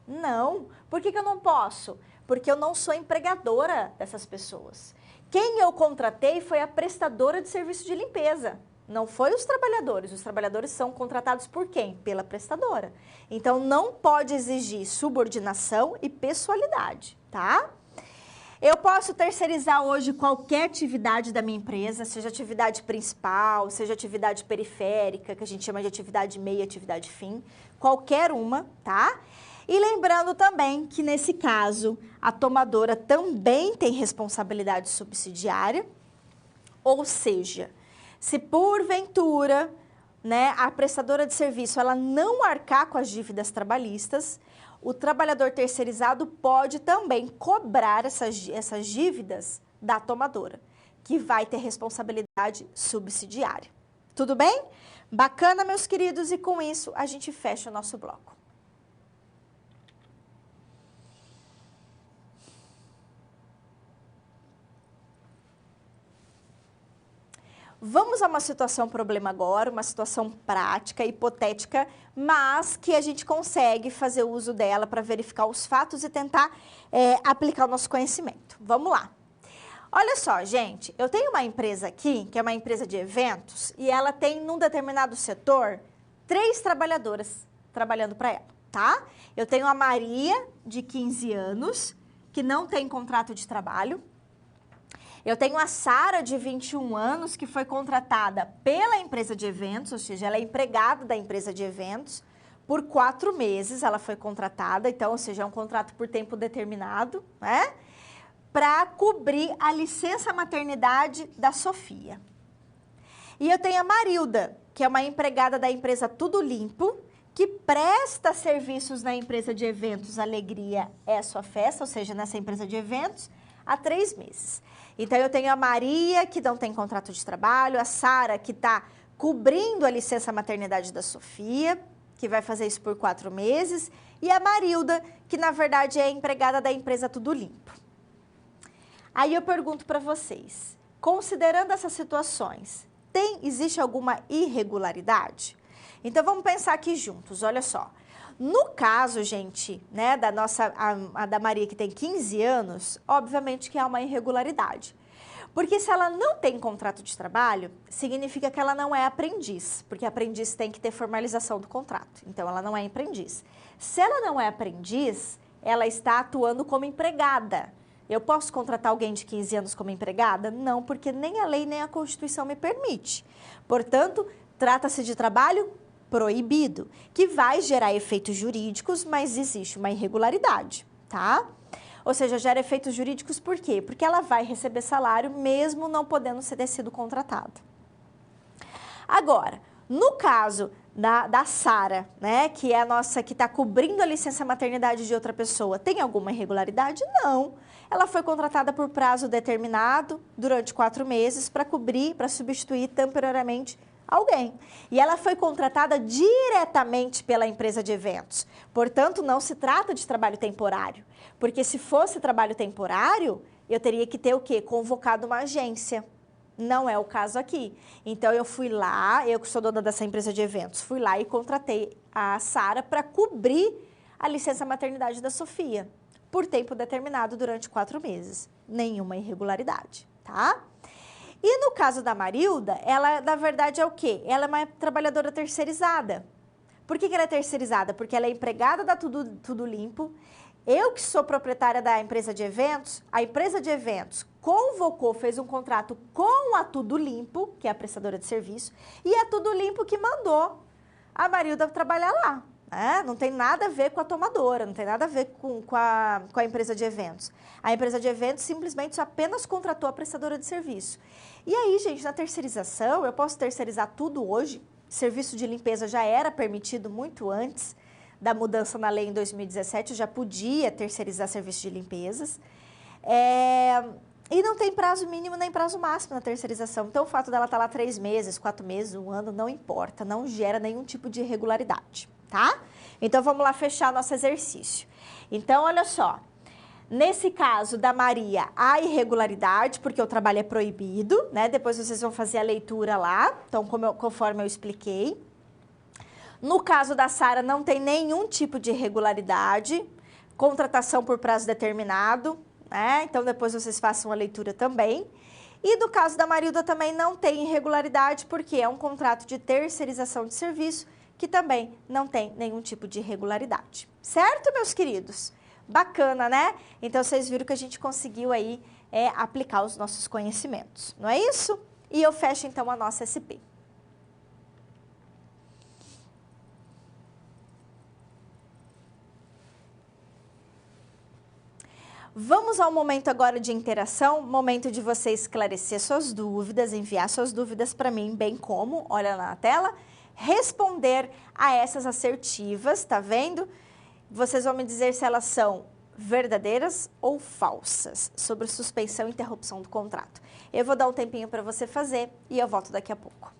S1: Não. Por que eu não posso? Porque eu não sou empregadora dessas pessoas. Quem eu contratei foi a prestadora de serviço de limpeza. Não foi os trabalhadores. Os trabalhadores são contratados por quem? Pela prestadora. Então, não pode exigir subordinação e pessoalidade, tá? Eu posso terceirizar hoje qualquer atividade da minha empresa, seja atividade principal, seja atividade periférica, que a gente chama de atividade meia, atividade fim, qualquer uma, tá? E lembrando também que, nesse caso, a tomadora também tem responsabilidade subsidiária, ou seja, se porventura, né, a prestadora de serviço ela não arcar com as dívidas trabalhistas, o trabalhador terceirizado pode também cobrar essas dívidas da tomadora, que vai ter responsabilidade subsidiária. Tudo bem? Bacana, meus queridos, e com isso a gente fecha o nosso bloco. Vamos a uma situação problema agora, uma situação prática, hipotética, mas que a gente consegue fazer uso dela para verificar os fatos e tentar aplicar o nosso conhecimento. Vamos lá. Olha só, gente, eu tenho uma empresa aqui, que é uma empresa de eventos, e ela tem, num determinado setor, 3 trabalhadoras trabalhando para ela, tá? Eu tenho a Maria, de 15 anos, que não tem contrato de trabalho. Eu tenho a Sara, de 21 anos, que foi contratada pela empresa de eventos, ou seja, ela é empregada da empresa de eventos. Por 4 meses ela foi contratada, então, ou seja, é um contrato por tempo determinado, né? Para cobrir a licença maternidade da Sofia. E eu tenho a Marilda, que é uma empregada da empresa Tudo Limpo, que presta serviços na empresa de eventos Alegria é a Sua Festa, ou seja, nessa empresa de eventos, há 3 meses. Então, eu tenho a Maria, que não tem contrato de trabalho, a Sara, que está cobrindo a licença maternidade da Sofia, que vai fazer isso por 4 meses, e a Marilda, que na verdade é empregada da empresa Tudo Limpo. Aí eu pergunto para vocês, considerando essas situações, existe alguma irregularidade? Então, vamos pensar aqui juntos, olha só. No caso, gente, né, da Maria, que tem 15 anos, obviamente que há uma irregularidade. Porque se ela não tem contrato de trabalho, significa que ela não é aprendiz, porque aprendiz tem que ter formalização do contrato. Então, ela não é aprendiz. Se ela não é aprendiz, ela está atuando como empregada. Eu posso contratar alguém de 15 anos como empregada? Não, porque nem a lei nem a Constituição me permite. Portanto, trata-se de trabalho proibido, que vai gerar efeitos jurídicos, mas existe uma irregularidade, tá? Ou seja, gera efeitos jurídicos por quê? Porque ela vai receber salário mesmo não podendo ter sido contratada. Agora, No caso da Sara, né, que é a nossa que está cobrindo a licença maternidade de outra pessoa, tem alguma irregularidade? Não. Ela foi contratada por prazo determinado durante 4 meses para cobrir, para substituir temporariamente alguém. E ela foi contratada diretamente pela empresa de eventos. Portanto, não se trata de trabalho temporário. Porque se fosse trabalho temporário, eu teria que ter o quê? Convocado uma agência. Não é o caso aqui. Então, eu fui lá, eu que sou dona dessa empresa de eventos, fui lá e contratei a Sara para cobrir a licença maternidade da Sofia, por tempo determinado durante 4 meses. Nenhuma irregularidade, tá? E no caso da Marilda, ela, na verdade, é o quê? Ela é uma trabalhadora terceirizada. Por que ela é terceirizada? Porque ela é empregada da Tudo Limpo. Eu que sou proprietária da empresa de eventos, a empresa de eventos convocou, fez um contrato com a Tudo Limpo, que é a prestadora de serviço, e a Tudo Limpo que mandou a Marilda trabalhar lá. Não tem nada a ver com a tomadora, não tem nada a ver com a empresa de eventos. A empresa de eventos simplesmente apenas contratou a prestadora de serviço. E aí, gente, na terceirização, eu posso terceirizar tudo hoje. Serviço de limpeza já era permitido muito antes da mudança na lei em 2017, eu já podia terceirizar serviço de limpezas. E não tem prazo mínimo nem prazo máximo na terceirização. Então, o fato dela estar lá 3 meses, 4 meses, 1 ano, não importa, não gera nenhum tipo de irregularidade, tá? Então, vamos lá fechar nosso exercício. Então, olha só. Nesse caso da Maria, há irregularidade, porque o trabalho é proibido, né? Depois vocês vão fazer a leitura lá, então, conforme eu expliquei. No caso da Sara, não tem nenhum tipo de irregularidade, contratação por prazo determinado, né? Então, depois vocês façam a leitura também. E no caso da Marilda também não tem irregularidade, porque é um contrato de terceirização de serviço, que também não tem nenhum tipo de irregularidade. Certo, meus queridos? Bacana, né? Então, vocês viram que a gente conseguiu aí aplicar os nossos conhecimentos, não é isso? E eu fecho, então, a nossa SP. Vamos ao momento agora de interação, momento de você esclarecer suas dúvidas, enviar suas dúvidas para mim, bem como, olha lá na tela, responder a essas assertivas, tá vendo? Vocês vão me dizer se elas são verdadeiras ou falsas sobre suspensão e interrupção do contrato. Eu vou dar um tempinho para você fazer e eu volto daqui a pouco.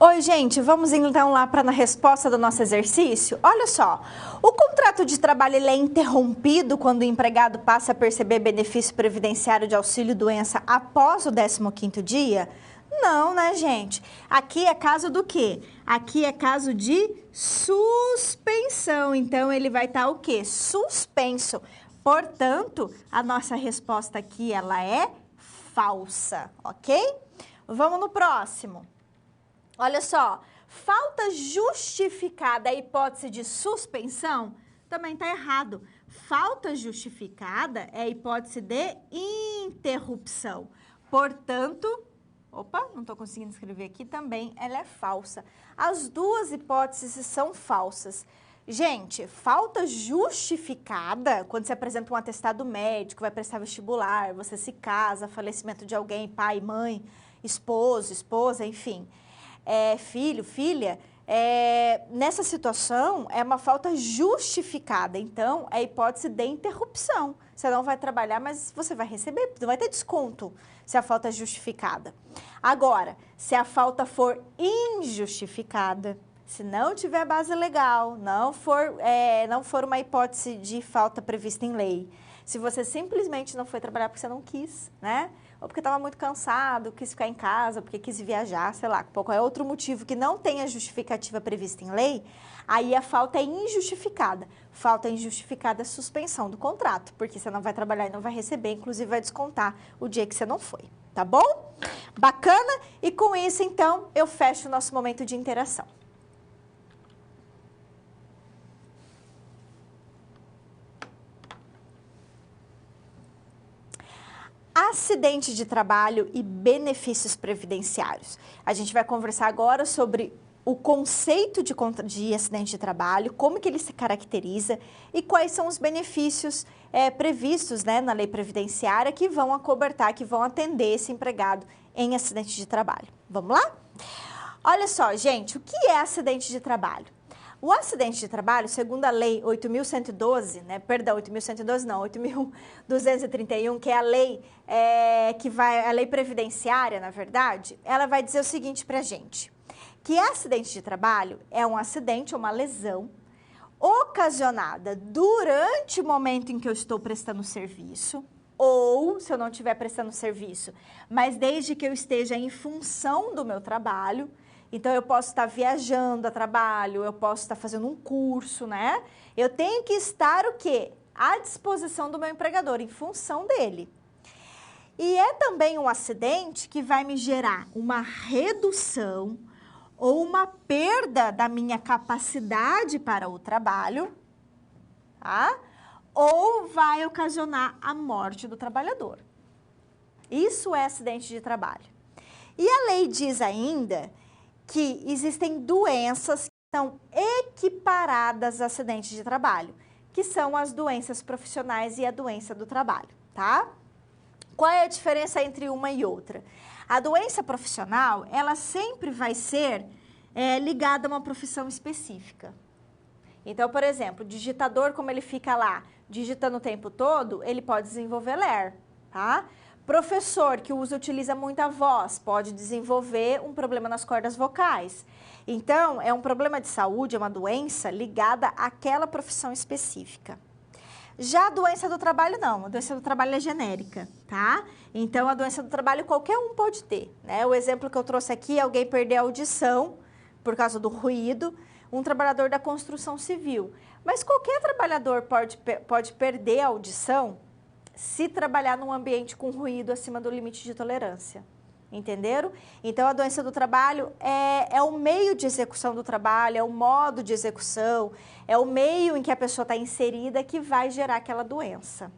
S1: Oi, gente, vamos então lá para a resposta do nosso exercício? Olha só, o contrato de trabalho ele é interrompido quando o empregado passa a perceber benefício previdenciário de auxílio-doença após o 15º dia? Não, né, gente? Aqui é caso do quê? Aqui é caso de suspensão. Então, ele vai estar o quê? Suspenso. Portanto, a nossa resposta aqui, ela é falsa, ok? Vamos no próximo. Olha só, falta justificada a hipótese de suspensão? Também está errado. Falta justificada é a hipótese de interrupção. Portanto, opa, não estou conseguindo escrever aqui também, ela é falsa. As duas hipóteses são falsas. Gente, falta justificada, quando você apresenta um atestado médico, vai prestar vestibular, você se casa, falecimento de alguém, pai, mãe, esposo, esposa, enfim, filho, filha, nessa situação é uma falta justificada, então é a hipótese de interrupção. Você não vai trabalhar, mas você vai receber, não vai ter desconto se a falta é justificada. Agora, se a falta for injustificada, se não tiver base legal, não for uma hipótese de falta prevista em lei, se você simplesmente não foi trabalhar porque você não quis, né? Ou porque estava muito cansado, quis ficar em casa, porque quis viajar, sei lá, qual é outro motivo que não tenha justificativa prevista em lei, aí a falta é injustificada. Falta injustificada é suspensão do contrato, porque você não vai trabalhar e não vai receber, inclusive vai descontar o dia que você não foi, tá bom? Bacana? E com isso, então, eu fecho o nosso momento de interação. Acidente de trabalho e benefícios previdenciários. A gente vai conversar agora sobre o conceito de acidente de trabalho, como que ele se caracteriza e quais são os benefícios previstos, né, na lei previdenciária que vão acobertar, que vão atender esse empregado em acidente de trabalho. Vamos lá? Olha só, gente, o que é acidente de trabalho? O acidente de trabalho, segundo a lei 8.112, né, perdão, 8.112 não, 8.231, que é a lei a lei previdenciária, na verdade, ela vai dizer o seguinte pra gente, que acidente de trabalho é um acidente, uma lesão ocasionada durante o momento em que eu estou prestando serviço, ou se eu não estiver prestando serviço, mas desde que eu esteja em função do meu trabalho. Então, eu posso estar viajando a trabalho, eu posso estar fazendo um curso, né? Eu tenho que estar o quê? À disposição do meu empregador, em função dele. E é também um acidente que vai me gerar uma redução ou uma perda da minha capacidade para o trabalho, tá? Ou vai ocasionar a morte do trabalhador. Isso é acidente de trabalho. E a lei diz ainda que existem doenças que são equiparadas a acidentes de trabalho, que são as doenças profissionais e a doença do trabalho, tá? Qual é a diferença entre uma e outra? A doença profissional, ela sempre vai ser ligada a uma profissão específica. Então, por exemplo, o digitador, como ele fica lá digitando o tempo todo, ele pode desenvolver LER, tá? Professor que utiliza muita voz pode desenvolver um problema nas cordas vocais. Então, é um problema de saúde, é uma doença ligada àquela profissão específica. Já a doença do trabalho não, a doença do trabalho é genérica, tá? Então, a doença do trabalho qualquer um pode ter, né? O exemplo que eu trouxe aqui, alguém perder a audição por causa do ruído, um trabalhador da construção civil. Mas qualquer trabalhador pode perder a audição se trabalhar num ambiente com ruído acima do limite de tolerância, entenderam? Então, a doença do trabalho é o meio de execução do trabalho, é o modo de execução, é o meio em que a pessoa está inserida que vai gerar aquela doença.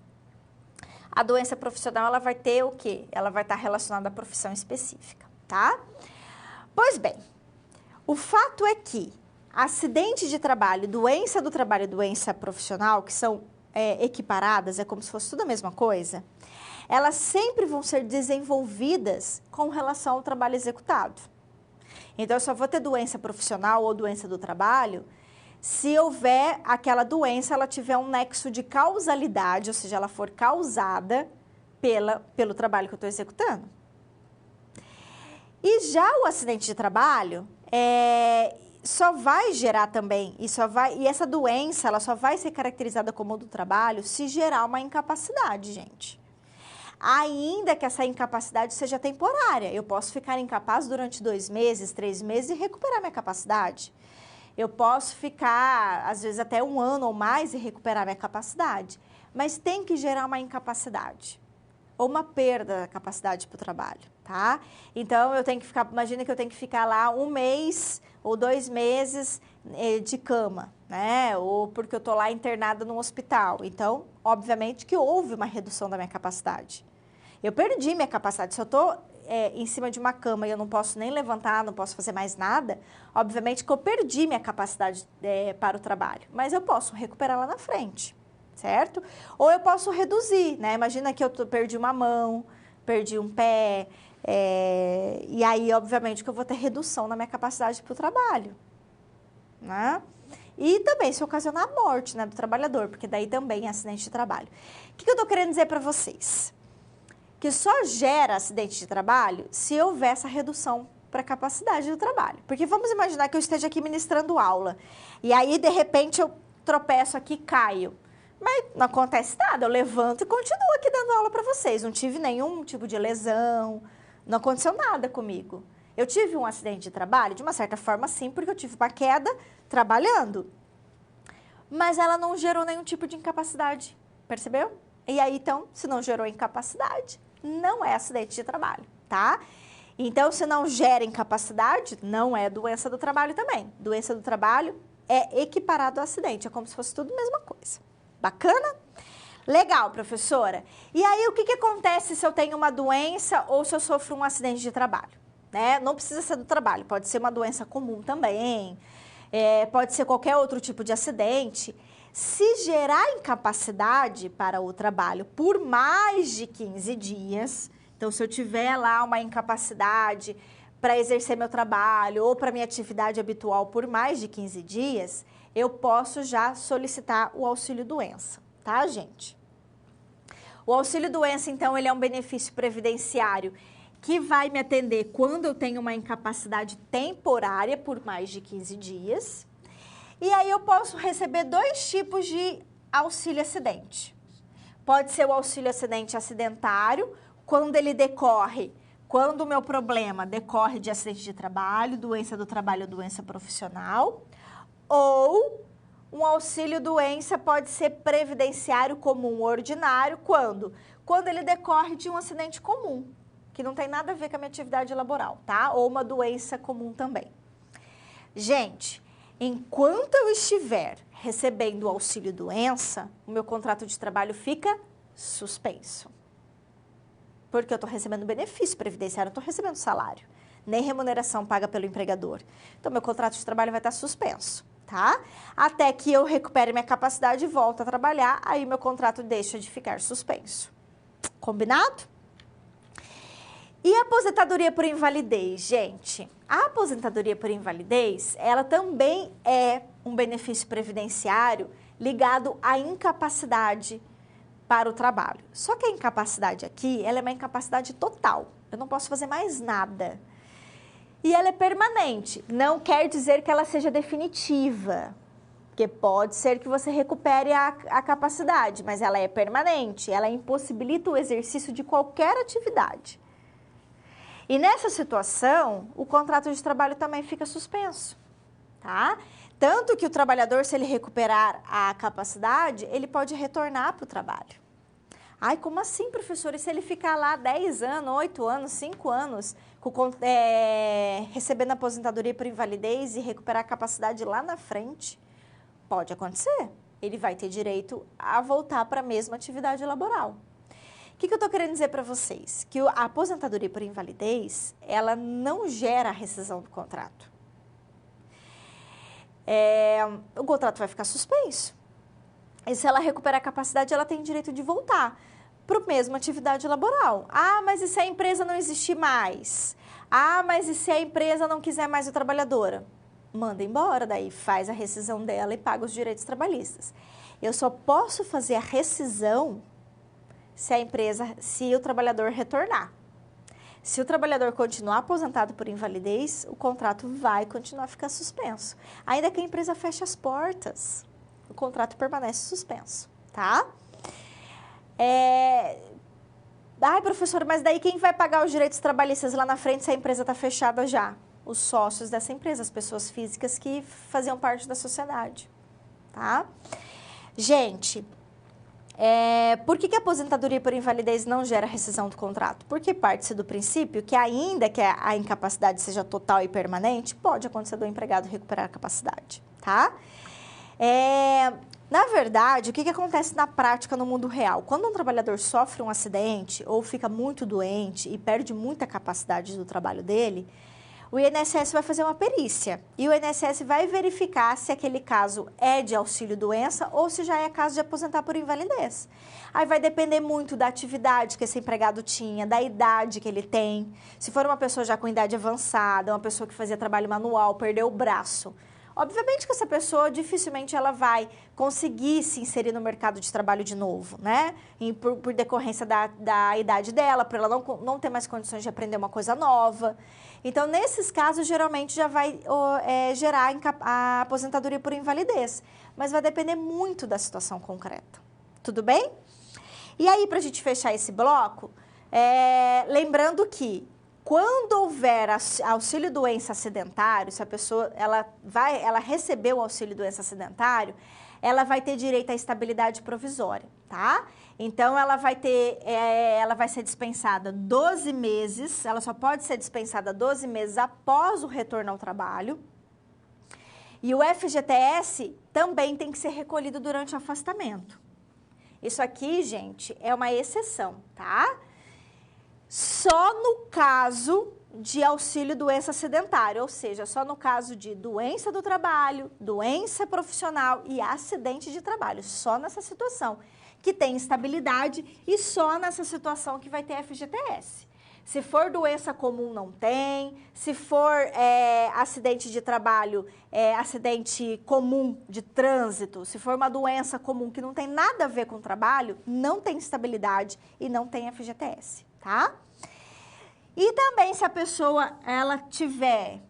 S1: A doença profissional, ela vai ter o quê? Ela vai estar relacionada à profissão específica, tá? Pois bem, o fato é que acidente de trabalho, doença do trabalho e doença profissional, que são equiparadas, é como se fosse tudo a mesma coisa, elas sempre vão ser desenvolvidas com relação ao trabalho executado. Então, eu só vou ter doença profissional ou doença do trabalho se houver aquela doença, ela tiver um nexo de causalidade, ou seja, ela for causada pelo trabalho que eu estou executando. E já o acidente de trabalho só vai gerar também, e essa doença, ela só vai ser caracterizada como do trabalho se gerar uma incapacidade, gente. Ainda que essa incapacidade seja temporária, eu posso ficar incapaz durante 2 meses, 3 meses e recuperar minha capacidade. Eu posso ficar, às vezes, até 1 ano ou mais e recuperar minha capacidade. Mas tem que gerar uma incapacidade ou uma perda da capacidade para o trabalho, tá? Então, eu tenho que ficar, imagina que eu tenho que ficar lá 1 mês ou 2 meses de cama, né? Ou porque eu tô lá internada num hospital. Então, obviamente que houve uma redução da minha capacidade. Eu perdi minha capacidade. Se eu tô em cima de uma cama e eu não posso nem levantar, não posso fazer mais nada, obviamente que eu perdi minha capacidade para o trabalho. Mas eu posso recuperar lá na frente, certo? Ou eu posso reduzir, né? Imagina que eu perdi uma mão, perdi um pé, e aí, obviamente, que eu vou ter redução na minha capacidade para o trabalho, né? E também se ocasionar a morte, né, do trabalhador, porque daí também é acidente de trabalho. O que eu tô querendo dizer para vocês? Que só gera acidente de trabalho se houver essa redução para a capacidade do trabalho. Porque vamos imaginar que eu esteja aqui ministrando aula, e aí, de repente, eu tropeço aqui e caio. Mas não acontece nada, eu levanto e continuo aqui dando aula para vocês. Não tive nenhum tipo de lesão, não aconteceu nada comigo. Eu tive um acidente de trabalho, de uma certa forma sim, porque eu tive uma queda trabalhando. Mas ela não gerou nenhum tipo de incapacidade, percebeu? E aí, então, se não gerou incapacidade, não é acidente de trabalho, tá? Então, se não gera incapacidade, não é doença do trabalho também. Doença do trabalho é equiparado ao acidente, é como se fosse tudo a mesma coisa. Bacana? Legal, professora. E aí, o que acontece se eu tenho uma doença ou se eu sofro um acidente de trabalho? Né? Não precisa ser do trabalho, pode ser uma doença comum também, pode ser qualquer outro tipo de acidente. Se gerar incapacidade para o trabalho por mais de 15 dias, então se eu tiver lá uma incapacidade para exercer meu trabalho ou para minha atividade habitual por mais de 15 dias, eu posso já solicitar o auxílio-doença, tá, gente? O auxílio-doença, então, ele é um benefício previdenciário que vai me atender quando eu tenho uma incapacidade temporária por mais de 15 dias. E aí eu posso receber 2 tipos de auxílio-acidente. Pode ser o auxílio-acidente acidentário, quando ele decorre, quando o meu problema decorre de acidente de trabalho, doença do trabalho, doença profissional. Ou um auxílio-doença pode ser previdenciário comum ordinário, quando? Quando ele decorre de um acidente comum, que não tem nada a ver com a minha atividade laboral, tá? Ou uma doença comum também. Gente, enquanto eu estiver recebendo o auxílio-doença, o meu contrato de trabalho fica suspenso. Porque eu estou recebendo benefício previdenciário, não estou recebendo salário, nem remuneração paga pelo empregador. Então, meu contrato de trabalho vai estar suspenso, tá? Até que eu recupere minha capacidade e volte a trabalhar, aí meu contrato deixa de ficar suspenso. Combinado? E a aposentadoria por invalidez, gente? A aposentadoria por invalidez, ela também é um benefício previdenciário ligado à incapacidade para o trabalho. Só que a incapacidade aqui, ela é uma incapacidade total. Eu não posso fazer mais nada. E ela é permanente. Não quer dizer que ela seja definitiva. Porque pode ser que você recupere a capacidade, mas ela é permanente. Ela impossibilita o exercício de qualquer atividade. E nessa situação, o contrato de trabalho também fica suspenso, tá? Tanto que o trabalhador, se ele recuperar a capacidade, ele pode retornar para o trabalho. Ai, como assim, professor? E se ele ficar lá 10 anos, 8 anos, 5 anos, recebendo aposentadoria por invalidez e recuperar a capacidade lá na frente? Pode acontecer. Ele vai ter direito a voltar para a mesma atividade laboral. O que eu estou querendo dizer para vocês? Que a aposentadoria por invalidez, ela não gera a rescisão do contrato. O contrato vai ficar suspenso. E se ela recuperar a capacidade, ela tem direito de voltar para a mesma atividade laboral. Ah, mas e se a empresa não existir mais? Ah, mas e se a empresa não quiser mais a trabalhadora? Manda embora, daí faz a rescisão dela e paga os direitos trabalhistas. Eu só posso fazer a rescisão se o trabalhador retornar. Se o trabalhador continuar aposentado por invalidez, o contrato vai continuar a ficar suspenso. Ainda que a empresa feche as portas, o contrato permanece suspenso, tá? Ai, professor, mas daí quem vai pagar os direitos trabalhistas lá na frente se a empresa está fechada já? Os sócios dessa empresa, as pessoas físicas que faziam parte da sociedade, tá? Gente, por que a aposentadoria por invalidez não gera rescisão do contrato? Porque parte-se do princípio que ainda que a incapacidade seja total e permanente, pode acontecer do empregado recuperar a capacidade, tá? Na verdade, o que acontece na prática no mundo real? Quando um trabalhador sofre um acidente ou fica muito doente e perde muita capacidade do trabalho dele, o INSS vai fazer uma perícia e o INSS vai verificar se aquele caso é de auxílio-doença ou se já é caso de aposentar por invalidez. Aí vai depender muito da atividade que esse empregado tinha, da idade que ele tem. Se for uma pessoa já com idade avançada, uma pessoa que fazia trabalho manual, perdeu o braço, obviamente que essa pessoa dificilmente ela vai conseguir se inserir no mercado de trabalho de novo, né? Por decorrência da idade dela, por ela não ter mais condições de aprender uma coisa nova. Então, nesses casos, geralmente já vai gerar a aposentadoria por invalidez. Mas vai depender muito da situação concreta. Tudo bem? E aí, para a gente fechar esse bloco, lembrando que quando houver auxílio-doença acidentário, se a pessoa ela recebeu o auxílio-doença acidentário, ela vai ter direito à estabilidade provisória, tá? Então, ela vai ser dispensada 12 meses, ela só pode ser dispensada 12 meses após o retorno ao trabalho. E o FGTS também tem que ser recolhido durante o afastamento. Isso aqui, gente, é uma exceção, tá? Só no caso de auxílio-doença acidentário, ou seja, só no caso de doença do trabalho, doença profissional e acidente de trabalho, só nessa situação que tem estabilidade e só nessa situação que vai ter FGTS. Se for doença comum, não tem. Se for acidente de trabalho, acidente comum de trânsito, se for uma doença comum que não tem nada a ver com o trabalho, não tem estabilidade e não tem FGTS, tá? E também se a pessoa ela tiver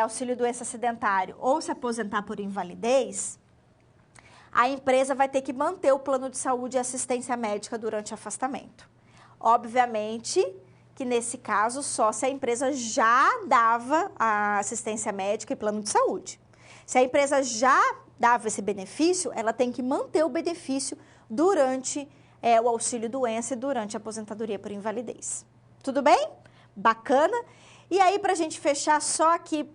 S1: auxílio-doença acidentário ou se aposentar por invalidez, a empresa vai ter que manter o plano de saúde e assistência médica durante o afastamento. Obviamente que nesse caso só se a empresa já dava a assistência médica e plano de saúde. Se a empresa já dava esse benefício, ela tem que manter o benefício durante o auxílio-doença e durante a aposentadoria por invalidez. Tudo bem? Bacana? E aí, para a gente fechar, só aqui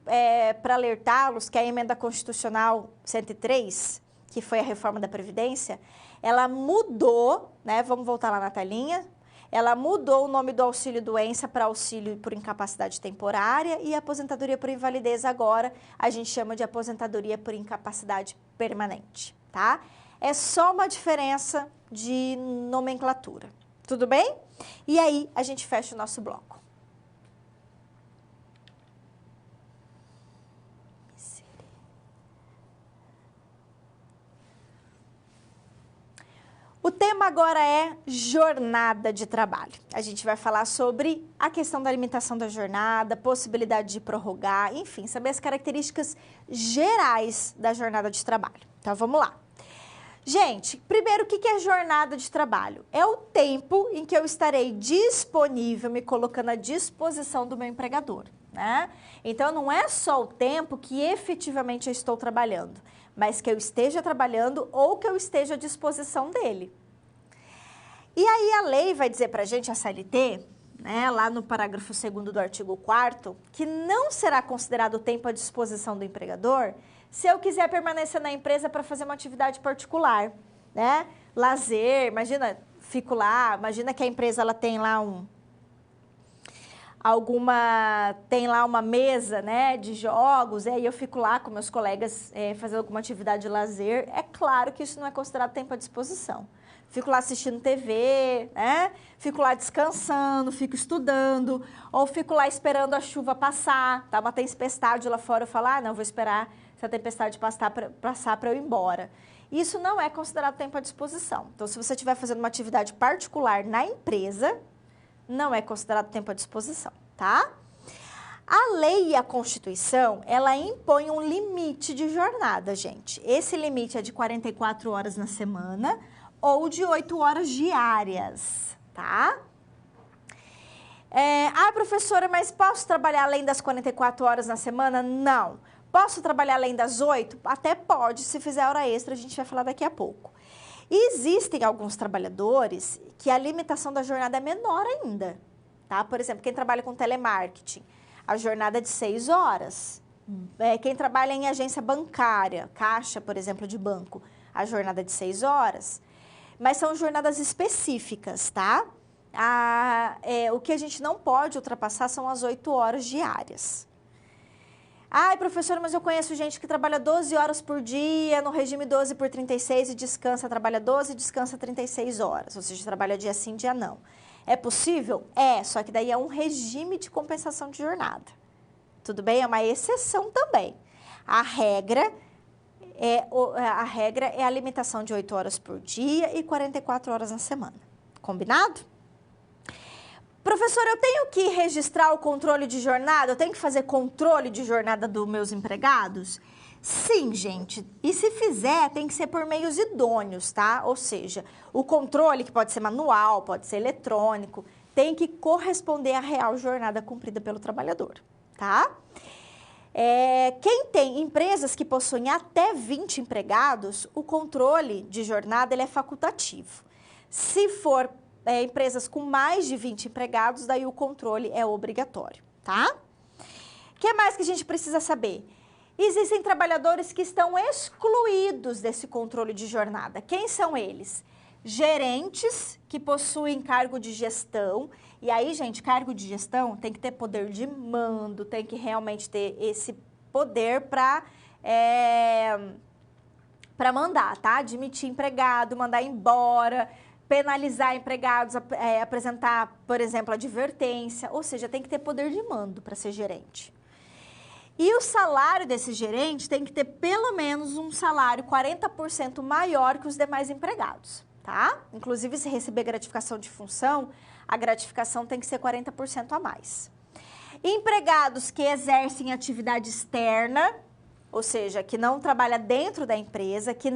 S1: para alertá-los que a emenda constitucional 103, que foi a reforma da Previdência, ela mudou, né? Vamos voltar lá na telinha. Ela mudou o nome do auxílio-doença para auxílio por incapacidade temporária e aposentadoria por invalidez agora a gente chama de aposentadoria por incapacidade permanente, tá? É só uma diferença de nomenclatura. Tudo bem? E aí, a gente fecha o nosso bloco. O tema agora é jornada de trabalho. A gente vai falar sobre a questão da limitação da jornada, possibilidade de prorrogar, enfim, saber as características gerais da jornada de trabalho. Então, vamos lá. Gente, primeiro, o que é jornada de trabalho? É o tempo em que eu estarei disponível, me colocando à disposição do meu empregador, né? Então, não é só o tempo que efetivamente eu estou trabalhando, mas que eu esteja trabalhando ou que eu esteja à disposição dele. E aí, a lei vai dizer para a gente, a CLT, né, lá no parágrafo 2º do artigo 4º, que não será considerado o tempo à disposição do empregador se eu quiser permanecer na empresa para fazer uma atividade particular, né? Lazer, imagina, fico lá, imagina que a empresa ela tem lá uma mesa, né, de jogos, e aí eu fico lá com meus colegas fazendo alguma atividade de lazer. É claro que isso não é considerado tempo à disposição. Fico lá assistindo TV, né? Fico lá descansando, fico estudando, ou fico lá esperando a chuva passar, tá uma tempestade lá fora, eu falo, não, vou esperar essa tempestade passar para eu ir embora. Isso não é considerado tempo à disposição. Então, se você estiver fazendo uma atividade particular na empresa, não é considerado tempo à disposição, tá? A lei e a Constituição, ela impõe um limite de jornada, gente. Esse limite é de 44 horas na semana ou de 8 horas diárias, tá? Professora, mas posso trabalhar além das 44 horas na semana? Não. Posso trabalhar além das 8? Até pode, se fizer hora extra, a gente vai falar daqui a pouco. E existem alguns trabalhadores que a limitação da jornada é menor ainda, tá? Por exemplo, quem trabalha com telemarketing, a jornada é de 6 horas. Quem trabalha em agência bancária, caixa, por exemplo, de banco, a jornada é de 6 horas. Mas são jornadas específicas, tá? O que a gente não pode ultrapassar são as 8 horas diárias. Ai, professora, mas eu conheço gente que trabalha 12 horas por dia, no regime 12 por 36 e descansa, trabalha 12 e descansa 36 horas. Ou seja, trabalha dia sim, dia não. É possível? É, só que daí é um regime de compensação de jornada. Tudo bem? É uma exceção também. A regra é a limitação de 8 horas por dia e 44 horas na semana. Combinado? Professora, eu tenho que registrar o controle de jornada? Eu tenho que fazer controle de jornada dos meus empregados? Sim, gente. E se fizer, tem que ser por meios idôneos, tá? Ou seja, o controle, que pode ser manual, pode ser eletrônico, tem que corresponder à real jornada cumprida pelo trabalhador, tá? Quem tem empresas que possuem até 20 empregados, o controle de jornada ele é facultativo. Se for empresas com mais de 20 empregados, daí o controle é obrigatório, tá? O que mais que a gente precisa saber? Existem trabalhadores que estão excluídos desse controle de jornada. Quem são eles? Gerentes que possuem cargo de gestão. E aí, gente, cargo de gestão tem que ter poder de mando, tem que realmente ter esse poder para mandar, tá? Admitir empregado, mandar embora, penalizar empregados, apresentar, por exemplo, advertência. Ou seja, tem que ter poder de mando para ser gerente. E o salário desse gerente tem que ter pelo menos um salário 40% maior que os demais empregados, tá? Inclusive, se receber gratificação de função, a gratificação tem que ser 40% a mais. Empregados que exercem atividade externa, ou seja, que não trabalha dentro da empresa, que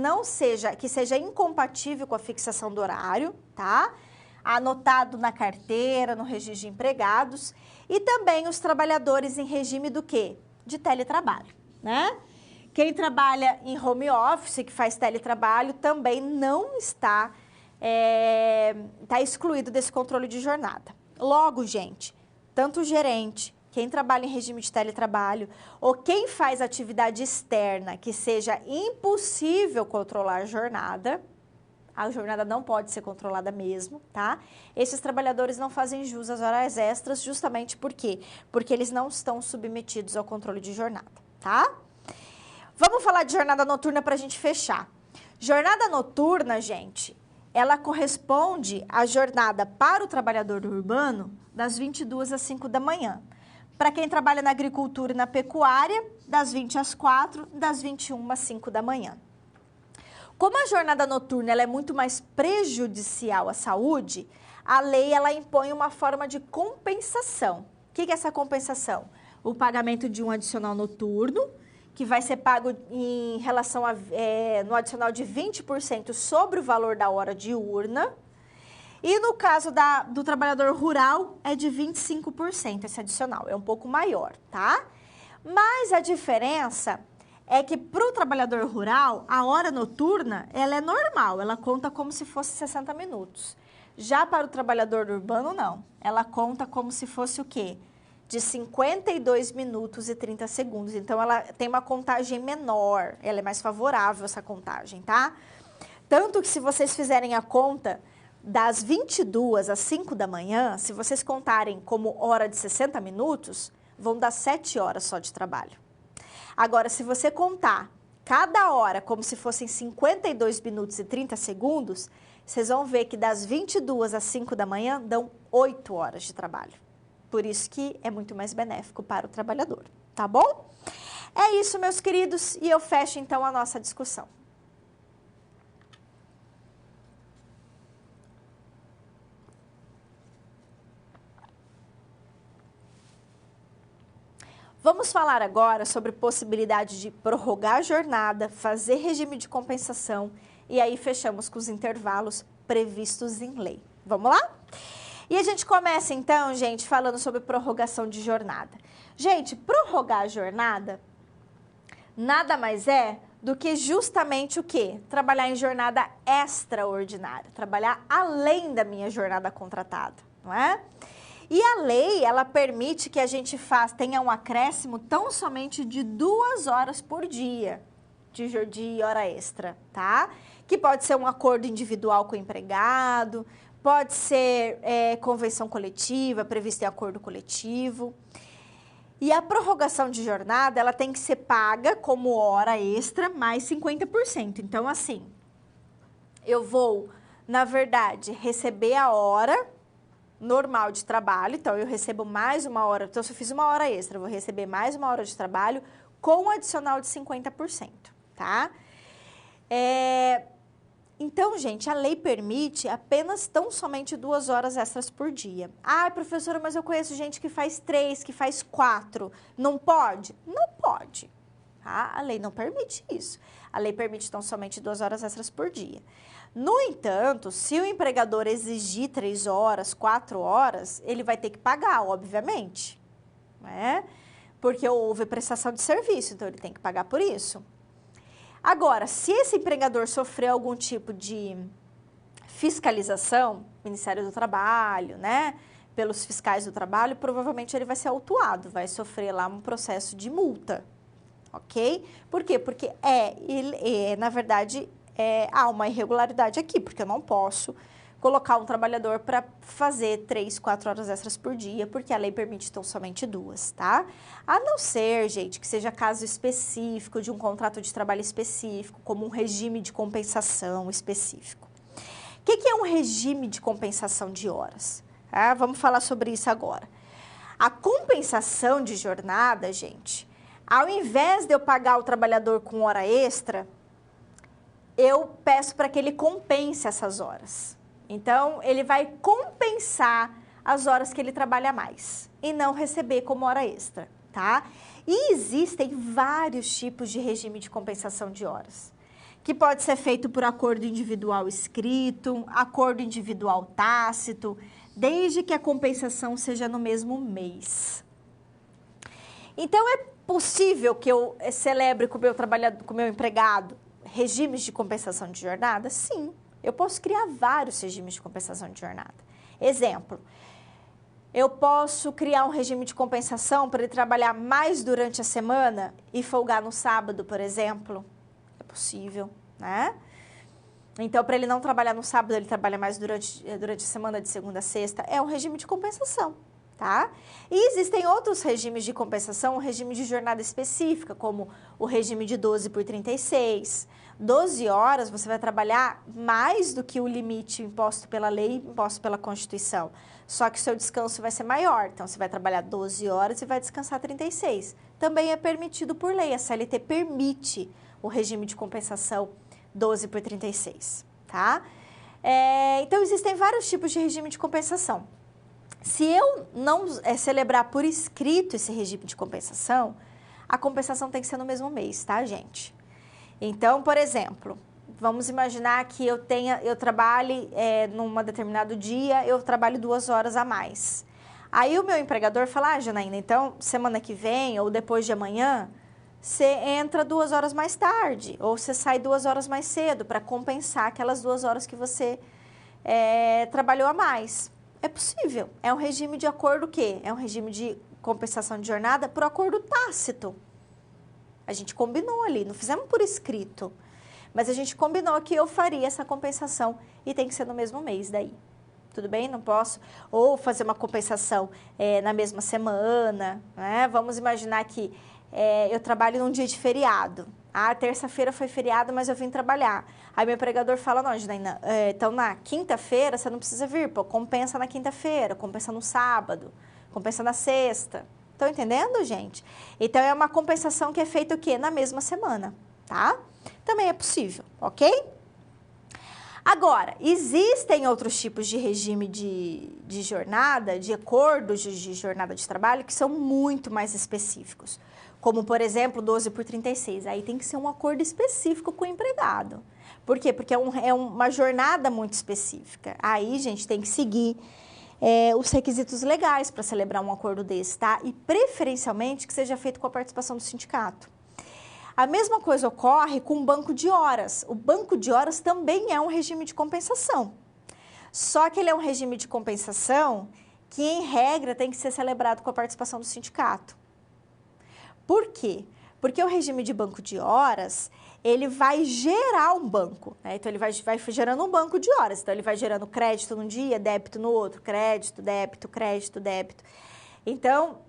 S1: seja incompatível com a fixação do horário, tá? Anotado na carteira, no registro de empregados. E também os trabalhadores em regime do quê? De teletrabalho, né? Quem trabalha em home office, que faz teletrabalho, também não está excluído desse controle de jornada. Logo, gente, tanto o gerente, quem trabalha em regime de teletrabalho, ou quem faz atividade externa que seja impossível controlar a jornada não pode ser controlada mesmo, tá? Esses trabalhadores não fazem jus às horas extras, justamente por quê? Porque eles não estão submetidos ao controle de jornada, tá? Vamos falar de jornada noturna para a gente fechar. Jornada noturna, gente, ela corresponde à jornada para o trabalhador urbano das 22 às 5 da manhã. Para quem trabalha na agricultura e na pecuária, das 20 às 4, das 21 às 5 da manhã. Como a jornada noturna ela é muito mais prejudicial à saúde, a lei ela impõe uma forma de compensação. O que é essa compensação? O pagamento de um adicional noturno, que vai ser pago em relação no adicional de 20% sobre o valor da hora diurna. E no caso do trabalhador rural, é de 25% esse adicional, é um pouco maior, tá? Mas a diferença é que para o trabalhador rural, a hora noturna, ela é normal, ela conta como se fosse 60 minutos. Já para o trabalhador urbano, não. Ela conta como se fosse o quê? De 52 minutos e 30 segundos. Então, ela tem uma contagem menor, ela é mais favorável essa contagem, tá? Tanto que se vocês fizerem a conta das 22 às 5 da manhã, se vocês contarem como hora de 60 minutos, vão dar 7 horas só de trabalho. Agora, se você contar cada hora como se fossem 52 minutos e 30 segundos, vocês vão ver que das 22 às 5 da manhã dão 8 horas de trabalho. Por isso que é muito mais benéfico para o trabalhador, tá bom? É isso, meus queridos, e eu fecho então a nossa discussão. Vamos falar agora sobre possibilidade de prorrogar a jornada, fazer regime de compensação e aí fechamos com os intervalos previstos em lei. Vamos lá? E a gente começa então, gente, falando sobre prorrogação de jornada. Gente, prorrogar a jornada nada mais é do que justamente o quê? Trabalhar em jornada extraordinária, trabalhar além da minha jornada contratada, não é? E a lei, ela permite que a gente tenha um acréscimo tão somente de 2 horas por dia de hora extra, tá? Que pode ser um acordo individual com o empregado, pode ser convenção coletiva, prevista em acordo coletivo. E a prorrogação de jornada, ela tem que ser paga como hora extra mais 50%. Então, assim, eu vou, na verdade, receber a hora normal de trabalho, então eu recebo mais uma hora, então se eu fiz uma hora extra, eu vou receber mais uma hora de trabalho com um adicional de 50%, tá? Então, gente, a lei permite apenas tão somente 2 horas extras por dia. Ah, professora, mas eu conheço gente que faz 3, que faz 4. Não pode? Não pode. Tá? A lei não permite isso. A lei permite tão somente 2 horas extras por dia. No entanto, se o empregador exigir 3 horas, 4 horas, ele vai ter que pagar, obviamente, né? Porque houve prestação de serviço, então ele tem que pagar por isso. Agora, se esse empregador sofrer algum tipo de fiscalização, Ministério do Trabalho, né, pelos fiscais do trabalho, provavelmente ele vai ser autuado, vai sofrer lá um processo de multa, ok? Por quê? Porque na verdade, há uma irregularidade aqui, porque eu não posso colocar um trabalhador para fazer 3, 4 horas extras por dia, porque a lei permite tão somente 2, tá? A não ser, gente, que seja caso específico de um contrato de trabalho específico, como um regime de compensação específico. O que é um regime de compensação de horas? Vamos falar sobre isso agora. A compensação de jornada, gente, ao invés de eu pagar o trabalhador com hora extra, eu peço para que ele compense essas horas. Então, ele vai compensar as horas que ele trabalha mais e não receber como hora extra, tá? E existem vários tipos de regime de compensação de horas, que pode ser feito por acordo individual escrito, acordo individual tácito, desde que a compensação seja no mesmo mês. Então, é possível que eu celebre com o meu trabalhador, com o meu empregado, regimes de compensação de jornada? Sim. Eu posso criar vários regimes de compensação de jornada. Exemplo, eu posso criar um regime de compensação para ele trabalhar mais durante a semana e folgar no sábado, por exemplo. É possível, né? Então, para ele não trabalhar no sábado, ele trabalha mais durante a semana, de segunda a sexta. É um regime de compensação, tá? E existem outros regimes de compensação, um regime de jornada específica, como o regime de 12 por 36. 12 horas você vai trabalhar mais do que o limite imposto pela lei, imposto pela Constituição. Só que o seu descanso vai ser maior. Então, você vai trabalhar 12 horas e vai descansar 36. Também é permitido por lei. A CLT permite o regime de compensação 12 por 36, tá? Então, existem vários tipos de regime de compensação. Se eu não celebrar por escrito esse regime de compensação, a compensação tem que ser no mesmo mês, tá, gente? Então, por exemplo, vamos imaginar que eu trabalhe num determinado dia, eu trabalho 2 horas a mais. Aí o meu empregador fala, Janaína, então semana que vem ou depois de amanhã, você entra 2 horas mais tarde ou você sai 2 horas mais cedo para compensar aquelas 2 horas que você trabalhou a mais. É possível. É um regime de acordo o quê? É um regime de compensação de jornada por acordo tácito. A gente combinou ali, não fizemos por escrito, mas a gente combinou que eu faria essa compensação e tem que ser no mesmo mês daí. Tudo bem? Não posso ou fazer uma compensação na mesma semana, né? Vamos imaginar que eu trabalho num dia de feriado. Terça-feira foi feriado, mas eu vim trabalhar. Aí meu empregador fala, não, Janaína, então na quinta-feira você não precisa vir, pô, compensa na quinta-feira, compensa no sábado, compensa na sexta. Estão entendendo, gente? Então, é uma compensação que é feita o quê? Na mesma semana, tá? Também é possível, ok? Agora, existem outros tipos de regime de jornada, de acordos de jornada de trabalho, que são muito mais específicos. Como, por exemplo, 12/36. Aí tem que ser um acordo específico com o empregado. Por quê? Porque é uma jornada muito específica. Aí, gente, tem que seguir os requisitos legais para celebrar um acordo desse, tá? E, preferencialmente, que seja feito com a participação do sindicato. A mesma coisa ocorre com o banco de horas. O banco de horas também é um regime de compensação. Só que ele é um regime de compensação que, em regra, tem que ser celebrado com a participação do sindicato. Por quê? Porque o regime de banco de horas, ele vai gerar um banco, né? Então, ele vai gerando um banco de horas. Então, ele vai gerando crédito num dia, débito no outro, crédito, débito, crédito, débito. Então,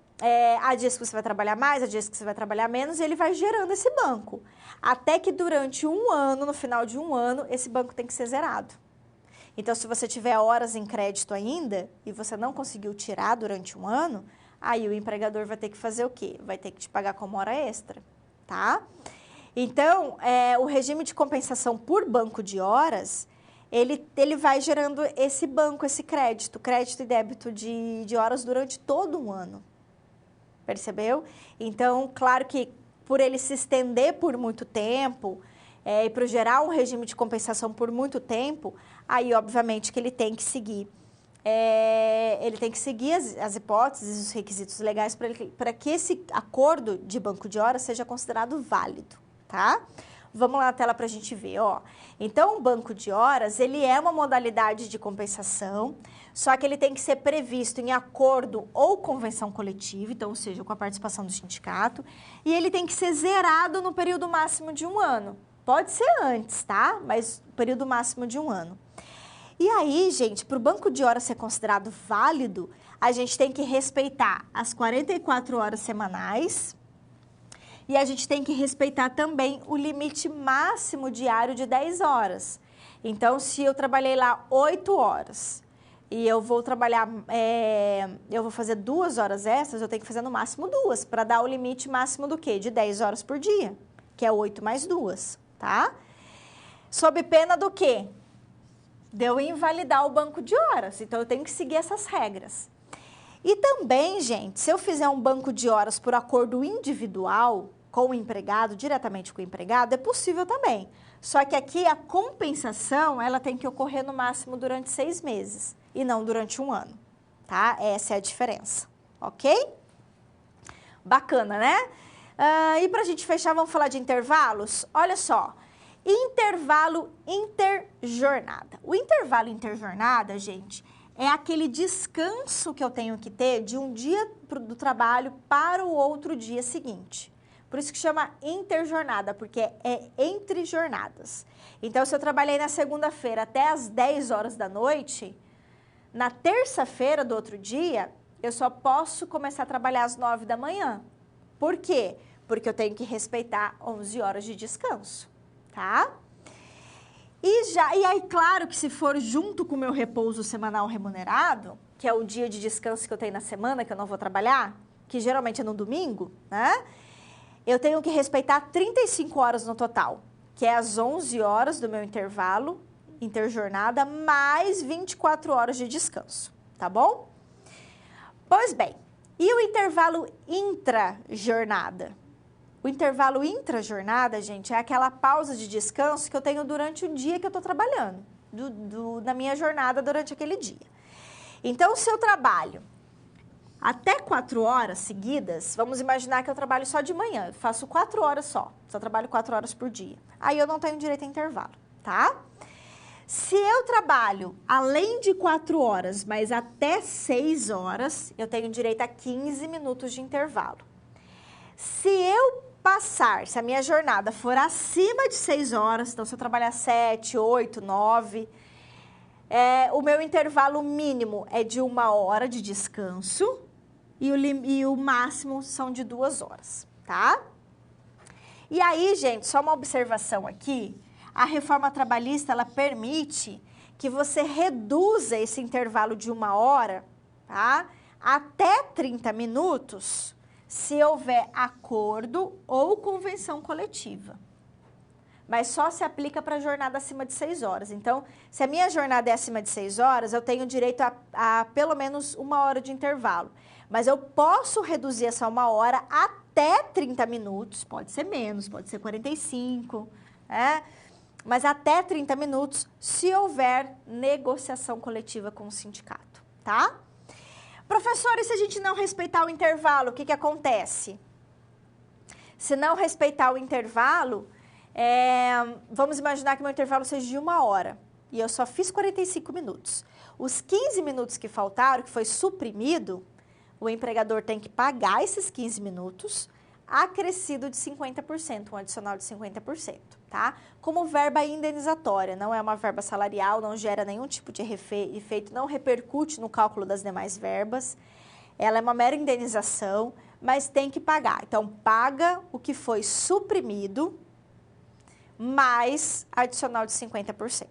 S1: há dias que você vai trabalhar mais, há dias que você vai trabalhar menos, e ele vai gerando esse banco. Até que durante um ano, no final de um ano, esse banco tem que ser zerado. Então, se você tiver horas em crédito ainda, e você não conseguiu tirar durante um ano, aí o empregador vai ter que fazer o quê? Vai ter que te pagar como hora extra, tá? Então, o regime de compensação por banco de horas, ele vai gerando esse banco, esse crédito e débito de horas durante todo um ano. Percebeu? Então, claro que por ele se estender por muito tempo e para gerar um regime de compensação por muito tempo, aí, obviamente, que ele tem que seguir. Ele tem que seguir as hipóteses e os requisitos legais para que esse acordo de banco de horas seja considerado válido, tá? Vamos lá na tela para a gente ver, ó. Então, o banco de horas, ele é uma modalidade de compensação, só que ele tem que ser previsto em acordo ou convenção coletiva, então, ou seja, com a participação do sindicato, e ele tem que ser zerado no período máximo de um ano. Pode ser antes, tá? Mas período máximo de um ano. E aí, gente, para o banco de horas ser considerado válido, a gente tem que respeitar as 44 horas semanais e a gente tem que respeitar também o limite máximo diário de 10 horas. Então, se eu trabalhei lá 8 horas e eu vou trabalhar, eu vou fazer 2 horas extras, eu tenho que fazer no máximo 2, para dar o limite máximo do quê? De 10 horas por dia, que é 8 mais 2, tá? Sob pena do quê? De eu invalidar o banco de horas. Então, eu tenho que seguir essas regras. E também, gente, se eu fizer um banco de horas por acordo individual com o empregado, diretamente com o empregado, é possível também. Só que aqui a compensação, ela tem que ocorrer no máximo durante 6 meses e não durante um ano, tá? Essa é a diferença, ok? Bacana, né? E pra gente fechar, vamos falar de intervalos? Olha só. Intervalo interjornada. O intervalo interjornada, gente, é aquele descanso que eu tenho que ter de um dia do trabalho para o outro dia seguinte. Por isso que chama interjornada, porque é entre jornadas. Então, se eu trabalhei na segunda-feira até as 10 horas da noite, na terça-feira do outro dia, eu só posso começar a trabalhar às 9 da manhã. Por quê? Porque eu tenho que respeitar 11 horas de descanso. Tá? E aí, claro que se for junto com o meu repouso semanal remunerado, que é o dia de descanso que eu tenho na semana, que eu não vou trabalhar, que geralmente é no domingo, né? Eu tenho que respeitar 35 horas no total, que é as 11 horas do meu intervalo interjornada, mais 24 horas de descanso, tá bom? Pois bem, e o intervalo intrajornada? O intervalo intrajornada, gente, é aquela pausa de descanso que eu tenho durante o dia que eu estou trabalhando, na minha jornada durante aquele dia. Então, se eu trabalho até 4 horas seguidas, vamos imaginar que eu trabalho só de manhã, eu faço 4 horas só trabalho 4 horas por dia. Aí eu não tenho direito a intervalo, tá? Se eu trabalho além de 4 horas, mas até 6 horas, eu tenho direito a 15 minutos de intervalo. Se a minha jornada for acima de 6 horas, então se eu trabalhar 7, 8, 9, o meu intervalo mínimo é de 1 hora de descanso e o máximo são de 2 horas, tá? E aí, gente, só uma observação aqui, a reforma trabalhista, ela permite que você reduza esse intervalo de 1 hora, tá? Até 30 minutos, se houver acordo ou convenção coletiva. mas só se aplica para jornada acima de 6 horas. Então, se a minha jornada é acima de 6 horas, eu tenho direito a pelo menos 1 hora de intervalo. Mas eu posso reduzir essa 1 hora até 30 minutos, pode ser menos, pode ser 45, né? Mas até 30 minutos, se houver negociação coletiva com o sindicato, tá? Professor, e se a gente não respeitar o intervalo, o que acontece? Se não respeitar o intervalo, vamos imaginar que meu intervalo seja de 1 hora e eu só fiz 45 minutos. Os 15 minutos que faltaram, que foi suprimido, o empregador tem que pagar esses 15 minutos, acrescido de 50%, um adicional de 50%, tá? Como verba indenizatória, não é uma verba salarial, não gera nenhum tipo de efeito, não repercute no cálculo das demais verbas. Ela é uma mera indenização, mas tem que pagar. Então, paga o que foi suprimido, mais adicional de 50%,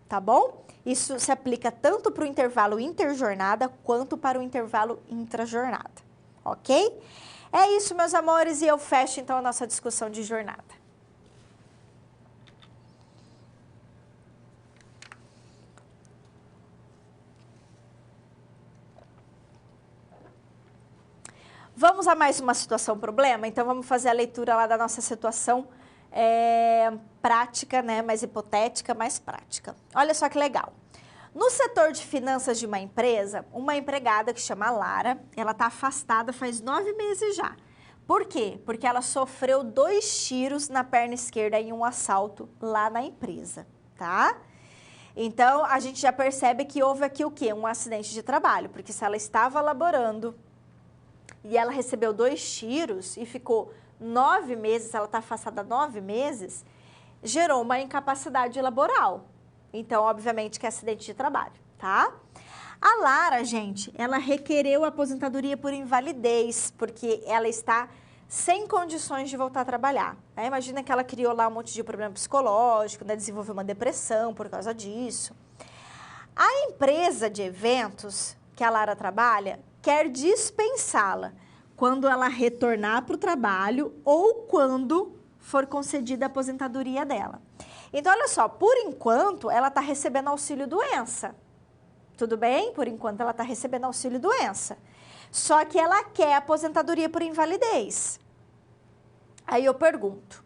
S1: tá bom? Isso se aplica tanto para o intervalo interjornada, quanto para o intervalo intrajornada, ok? É isso, meus amores, e eu fecho, então, a nossa discussão de jornada. Vamos a mais uma situação problema? Então, vamos fazer a leitura lá da nossa situação prática, né? Mais hipotética, mais prática. Olha só que legal. No setor de finanças de uma empresa, uma empregada que chama Lara, ela está afastada faz 9 meses já. Por quê? Porque ela sofreu 2 tiros na perna esquerda em um assalto lá na empresa, tá? Então, a gente já percebe que houve aqui o quê? Um acidente de trabalho, porque se ela estava laborando e ela recebeu 2 tiros e ficou 9 meses, ela está afastada 9 meses, gerou uma incapacidade laboral. Então, obviamente, que é acidente de trabalho, tá? A Lara, gente, ela requereu aposentadoria por invalidez, porque ela está sem condições de voltar a trabalhar. Né? Imagina que ela criou lá um monte de problema psicológico, né? Desenvolveu uma depressão por causa disso. A empresa de eventos que a Lara trabalha quer dispensá-la quando ela retornar para o trabalho ou quando for concedida a aposentadoria dela. Então, olha só, por enquanto, ela está recebendo auxílio-doença. Tudo bem? Por enquanto, ela está recebendo auxílio-doença. Só que ela quer aposentadoria por invalidez. Aí eu pergunto,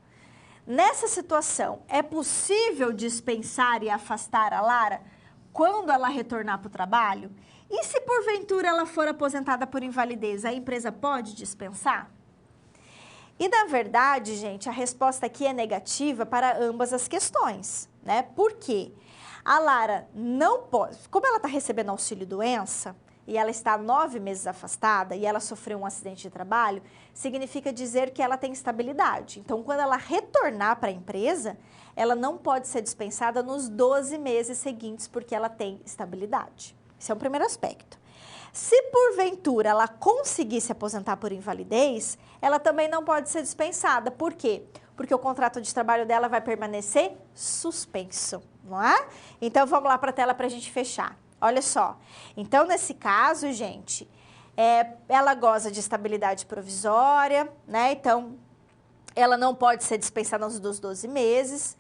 S1: nessa situação, é possível dispensar e afastar a Lara quando ela retornar para o trabalho? E se porventura ela for aposentada por invalidez, a empresa pode dispensar? E, na verdade, gente, a resposta aqui é negativa para ambas as questões, né? Por quê? A Lara não pode, como ela está recebendo auxílio-doença e ela está 9 meses afastada e ela sofreu um acidente de trabalho, significa dizer que ela tem estabilidade. Então, quando ela retornar para a empresa, ela não pode ser dispensada nos 12 meses seguintes porque ela tem estabilidade. Esse é o primeiro aspecto. Se porventura ela conseguir se aposentar por invalidez, ela também não pode ser dispensada. Por quê? Porque o contrato de trabalho dela vai permanecer suspenso, não é? Então, vamos lá para a tela para a gente fechar. Olha só. Então, nesse caso, gente, ela goza de estabilidade provisória, né? Então, ela não pode ser dispensada nos 12 meses.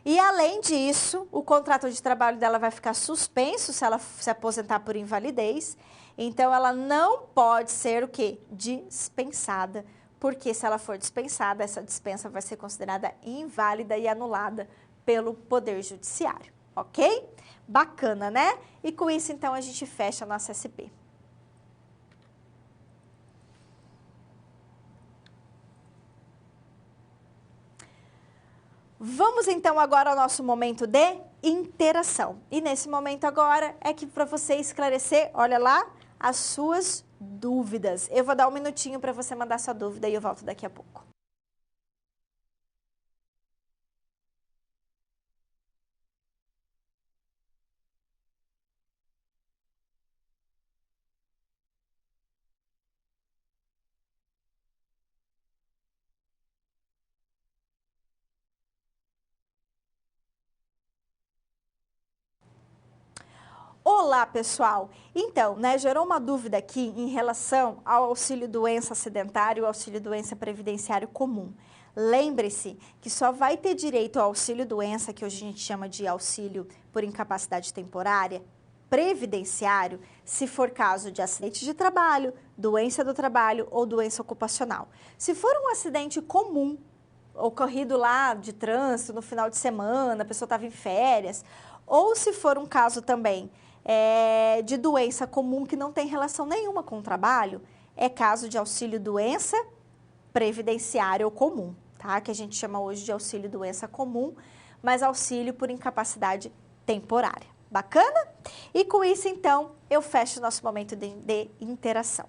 S1: E, além disso, o contrato de trabalho dela vai ficar suspenso se ela se aposentar por invalidez. Então, ela não pode ser o quê? Dispensada. Porque se ela for dispensada, essa dispensa vai ser considerada inválida e anulada pelo Poder Judiciário, ok? Bacana, né? E com isso, então, a gente fecha a nossa SP. Vamos, então, agora ao nosso momento de interação. E nesse momento agora é que para você esclarecer, olha lá, as suas dúvidas. Eu vou dar um minutinho para você mandar sua dúvida e eu volto daqui a pouco. Olá, pessoal! Então, né, gerou uma dúvida aqui em relação ao auxílio-doença acidentário e ao auxílio-doença previdenciário comum. Lembre-se que só vai ter direito ao auxílio-doença, que hoje a gente chama de auxílio por incapacidade temporária, previdenciário, se for caso de acidente de trabalho, doença do trabalho ou doença ocupacional. Se for um acidente comum, ocorrido lá de trânsito no final de semana, a pessoa estava em férias, ou se for um caso também de doença comum que não tem relação nenhuma com o trabalho, é caso de auxílio-doença previdenciário ou comum, tá? Que a gente chama hoje de auxílio-doença comum, mas auxílio por incapacidade temporária. Bacana? E com isso, então, eu fecho o nosso momento de interação.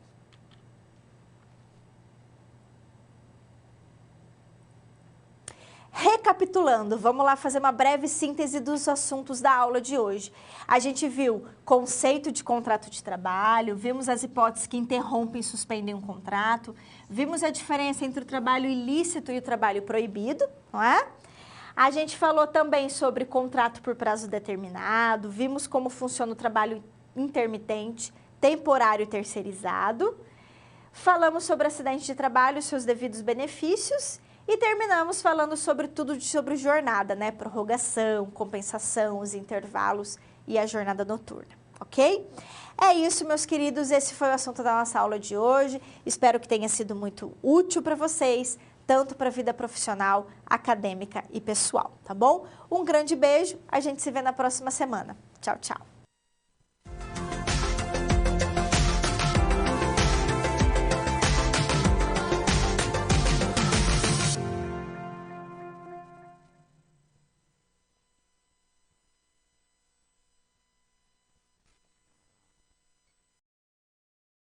S1: Recapitulando, vamos lá fazer uma breve síntese dos assuntos da aula de hoje. A gente viu conceito de contrato de trabalho, vimos as hipóteses que interrompem e suspendem um contrato, vimos a diferença entre o trabalho ilícito e o trabalho proibido, não é? A gente falou também sobre contrato por prazo determinado, vimos como funciona o trabalho intermitente, temporário e terceirizado, falamos sobre acidente de trabalho e seus devidos benefícios e terminamos falando sobre tudo sobre jornada, né? Prorrogação, compensação, os intervalos e a jornada noturna, ok? É isso, meus queridos, esse foi o assunto da nossa aula de hoje. Espero que tenha sido muito útil para vocês, tanto para a vida profissional, acadêmica e pessoal, tá bom? Um grande beijo, a gente se vê na próxima semana. Tchau, tchau.